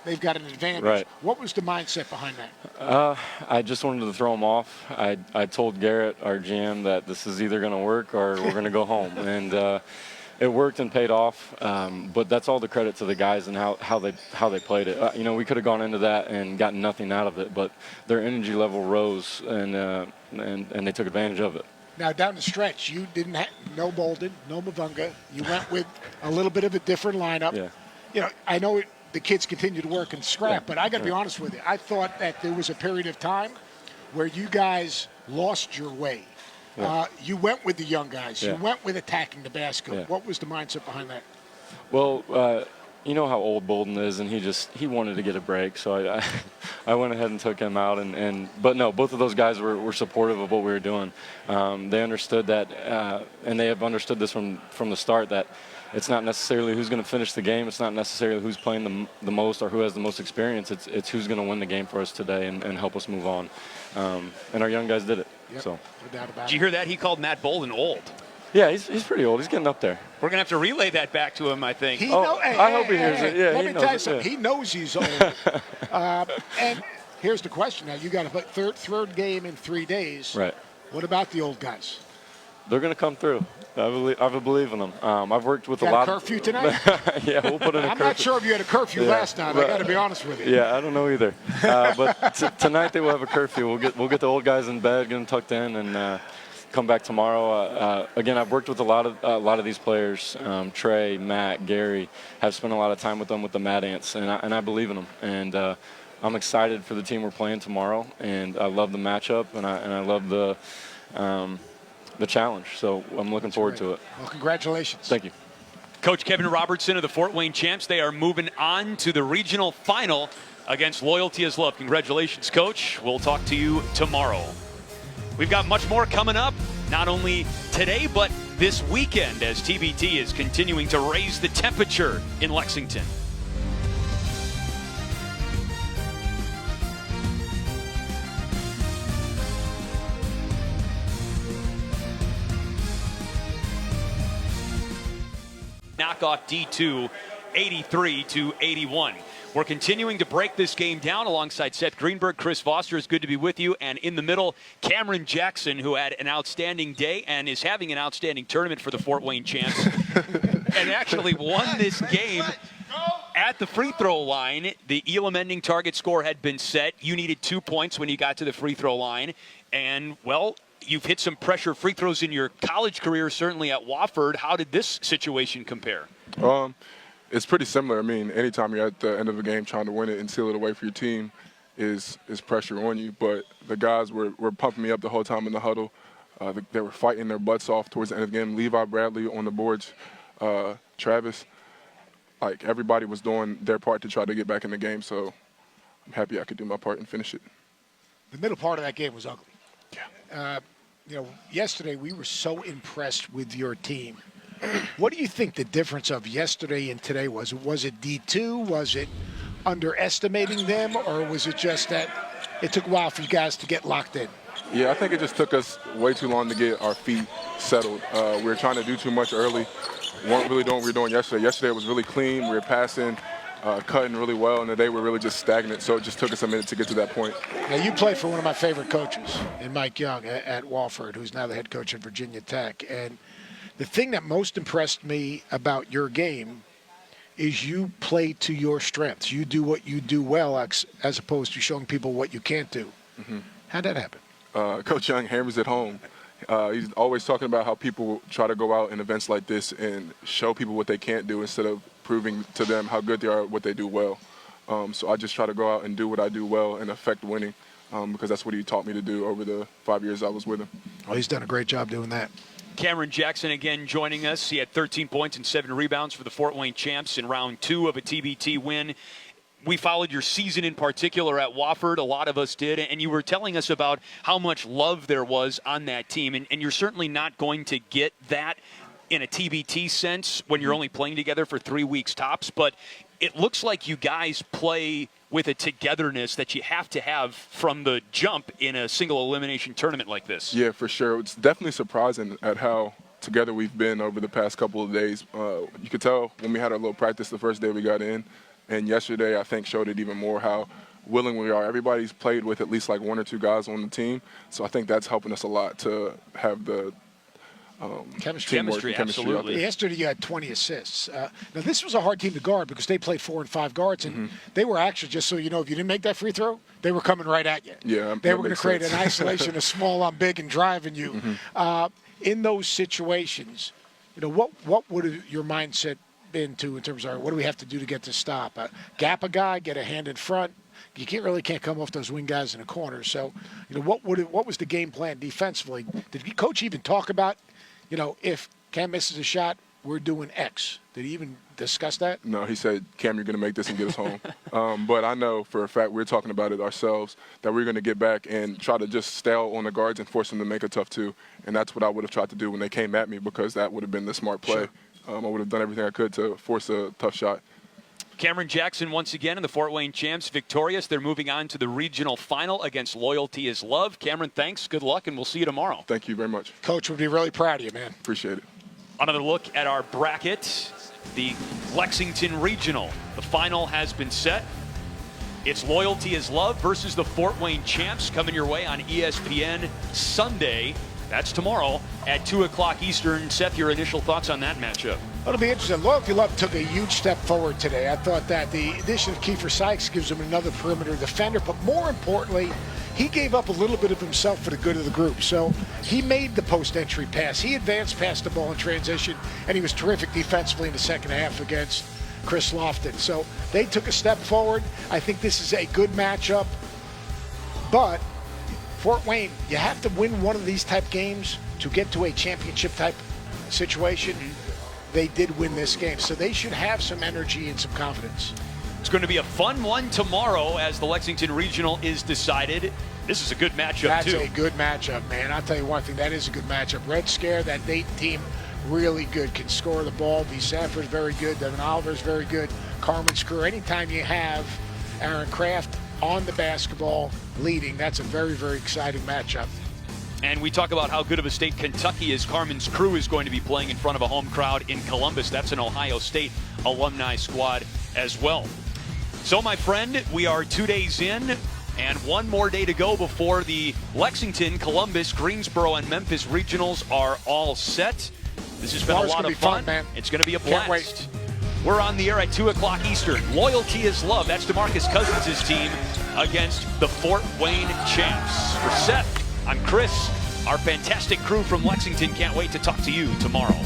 they've got an advantage. Right. What was the mindset behind that? I just wanted to throw them off. I told Garrett, our GM, that this is either going to work or we're going to go home. And it worked and paid off, but that's all the credit to the guys and how they played it. You know, we could have gone into that and gotten nothing out of it, but their energy level rose and they took advantage of it. Now down the stretch, you didn't have no Bolden, no Mavunga. You went with a little bit of a different lineup. Yeah. You know, I know the kids continue to work and scrap, but I got to be honest with you. I thought that there was a period of time where you guys lost your way. Yeah. You went with the young guys. Yeah. You went with attacking the basket. Yeah. What was the mindset behind that? Well, you know how old Bolden is, and he wanted to get a break, so I went ahead and took him out. But no, both of those guys were supportive of what we were doing. They understood that, and they have understood this from the start, that it's not necessarily who's going to finish the game. It's not necessarily who's playing the most or who has the most experience. It's who's going to win the game for us today and help us move on. And our young guys did it. Yep, So. no doubt about Did you hear that? He called Matt Bolden old. Yeah, he's pretty old. He's getting up there. We're going to have to relay that back to him, I think. I hope he hears it. Yeah, let he me knows tell you it, something. yeah. He knows he's old. And here's the question now. You got a third game in 3 days. Right. What about the old guys? They're going to come through. I believe in them. I've worked with a lot. Got a curfew tonight? Yeah, we'll put in a curfew. I'm not sure if you had a curfew last night. I got to be honest with you. Yeah, I don't know either. But tonight they will have a curfew. We'll get the old guys in bed, get them tucked in, and come back tomorrow. Again, I've worked with a lot of these players. Trey, Matt, Gary, have spent a lot of time with them with the Mad Ants, and I believe in them. And I'm excited for the team we're playing tomorrow, and I love the matchup, and I love the challenge. So I'm looking forward to it. Well, congratulations. Thank you. Coach Kevin Robertson of the Fort Wayne Champs, they are moving on to the regional final against Loyalty is Love. Congratulations, Coach. We'll talk to you tomorrow. We've got much more coming up, not only today, but this weekend, as TBT is continuing to raise the temperature in Lexington. Knock off D2 83-81. We're continuing to break this game down alongside Seth Greenberg. Chris Foster, is good to be with you. And in the middle, Cameron Jackson, who had an outstanding day and is having an outstanding tournament for the Fort Wayne Champs. And actually won this game at the free throw line. The Elam ending target score had been set. You needed 2 points when you got to the free throw line. And, well, you've hit some pressure free throws in your college career, certainly at Wofford. How did this situation compare? It's pretty similar. I mean, anytime you're at the end of a game trying to win it and seal it away for your team is pressure on you. But the guys were pumping me up the whole time in the huddle. They were fighting their butts off towards the end of the game. Levi, Bradley on the boards, Travis. Like, everybody was doing their part to try to get back in the game. So I'm happy I could do my part and finish it. The middle part of that game was ugly. Yeah. Yesterday we were so impressed with your team. What do you think the difference of yesterday and today was? Was it D2? Was it underestimating them? Or was it just that it took a while for you guys to get locked in? Yeah, I think it just took us way too long to get our feet settled. We were trying to do too much early. We weren't really doing what we were doing yesterday. Yesterday it was really clean. We were passing, cutting really well, and today we're really just stagnant. So it just took us a minute to get to that point. Now, you play for one of my favorite coaches, in Mike Young at Wofford, who's now the head coach at Virginia Tech. And the thing that most impressed me about your game is you play to your strengths. You do what you do well as opposed to showing people what you can't do. Mm-hmm. How'd that happen? Coach Young hammers it home. He's always talking about how people try to go out in events like this and show people what they can't do instead of proving to them how good they are at what they do well. So I just try to go out and do what I do well and affect winning because that's what he taught me to do over the 5 years I was with him. Well, he's done a great job doing that. Cameron Jackson again joining us. He had 13 points and 7 rebounds for the Fort Wayne Champs in round 2 of a TBT win. We followed your season in particular at Wofford. A lot of us did. And you were telling us about how much love there was on that team. And you're certainly not going to get that in a TBT sense when you're only playing together for 3 weeks tops. But it looks like you guys play with a togetherness that you have to have from the jump in a single elimination tournament like this. Yeah, for sure. It's definitely surprising at how together we've been over the past couple of days. You could tell when we had our little practice the first day we got in, and yesterday I think showed it even more how willing we are. Everybody's played with at least like 1 or 2 guys on the team, so I think that's helping us a lot to have the chemistry, absolutely. Yesterday you had 20 assists. Now this was a hard team to guard because they played 4 and 5 guards, and they were actually, just so you know, if you didn't make that free throw, they were coming right at you. Yeah, they were going to create an isolation, a small on big, and driving you. In those situations, what would your mindset been in terms of what do we have to do to get to stop? Gap a guy, get a hand in front. You can't come off those wing guys in the corner. So, what was the game plan defensively? Did the coach even talk about? If Cam misses a shot, we're doing X. Did he even discuss that? No, he said, Cam, you're going to make this and get us home. But I know for a fact we're talking about it ourselves, that we're going to get back and try to just stay out on the guards and force them to make a tough 2. And that's what I would have tried to do when they came at me, because that would have been the smart play. Sure. I would have done everything I could to force a tough shot. Cameron Jackson once again, and the Fort Wayne Champs victorious. They're moving on to the regional final against Loyalty is Love. Cameron, thanks. Good luck, and we'll see you tomorrow. Thank you very much. Coach would be really proud of you, man. Appreciate it. Another look at our bracket, the Lexington Regional. The final has been set. It's Loyalty is Love versus the Fort Wayne Champs, coming your way on ESPN Sunday. That's tomorrow at 2 o'clock Eastern. Seth, your initial thoughts on that matchup? It'll be interesting. Loyalty Love took a huge step forward today. I thought that the addition of Kiefer Sykes gives him another perimeter defender, but more importantly, he gave up a little bit of himself for the good of the group. So he made the post-entry pass. He advanced past the ball in transition, and he was terrific defensively in the second half against Chris Lofton. So they took a step forward. I think this is a good matchup, but Fort Wayne, you have to win one of these type games to get to a championship type situation. They did win this game, so they should have some energy and some confidence. It's going to be a fun one tomorrow as the Lexington Regional is decided. This is a good matchup, too. That's a good matchup, man. I'll tell you one thing, that is a good matchup. Red Scare, that Dayton team, really good, can score the ball. D. Sanford's very good. Devin Oliver's very good. Carmen's crew. Anytime you have Aaron Kraft on the basketball leading, that's a very, very exciting matchup. And we talk about how good of a state Kentucky is. Carmen's crew is going to be playing in front of a home crowd in Columbus. That's an Ohio State alumni squad as well. So, my friend, we are 2 days in and one more day to go before the Lexington, Columbus, Greensboro, and Memphis regionals are all set. This has been a lot of fun. Man. It's going to be a blast. Can't wait. We're on the air at 2 o'clock Eastern. Loyalty is Love. That's DeMarcus Cousins' team against the Fort Wayne Champs. For Seth, I'm Chris. Our fantastic crew from Lexington can't wait to talk to you tomorrow.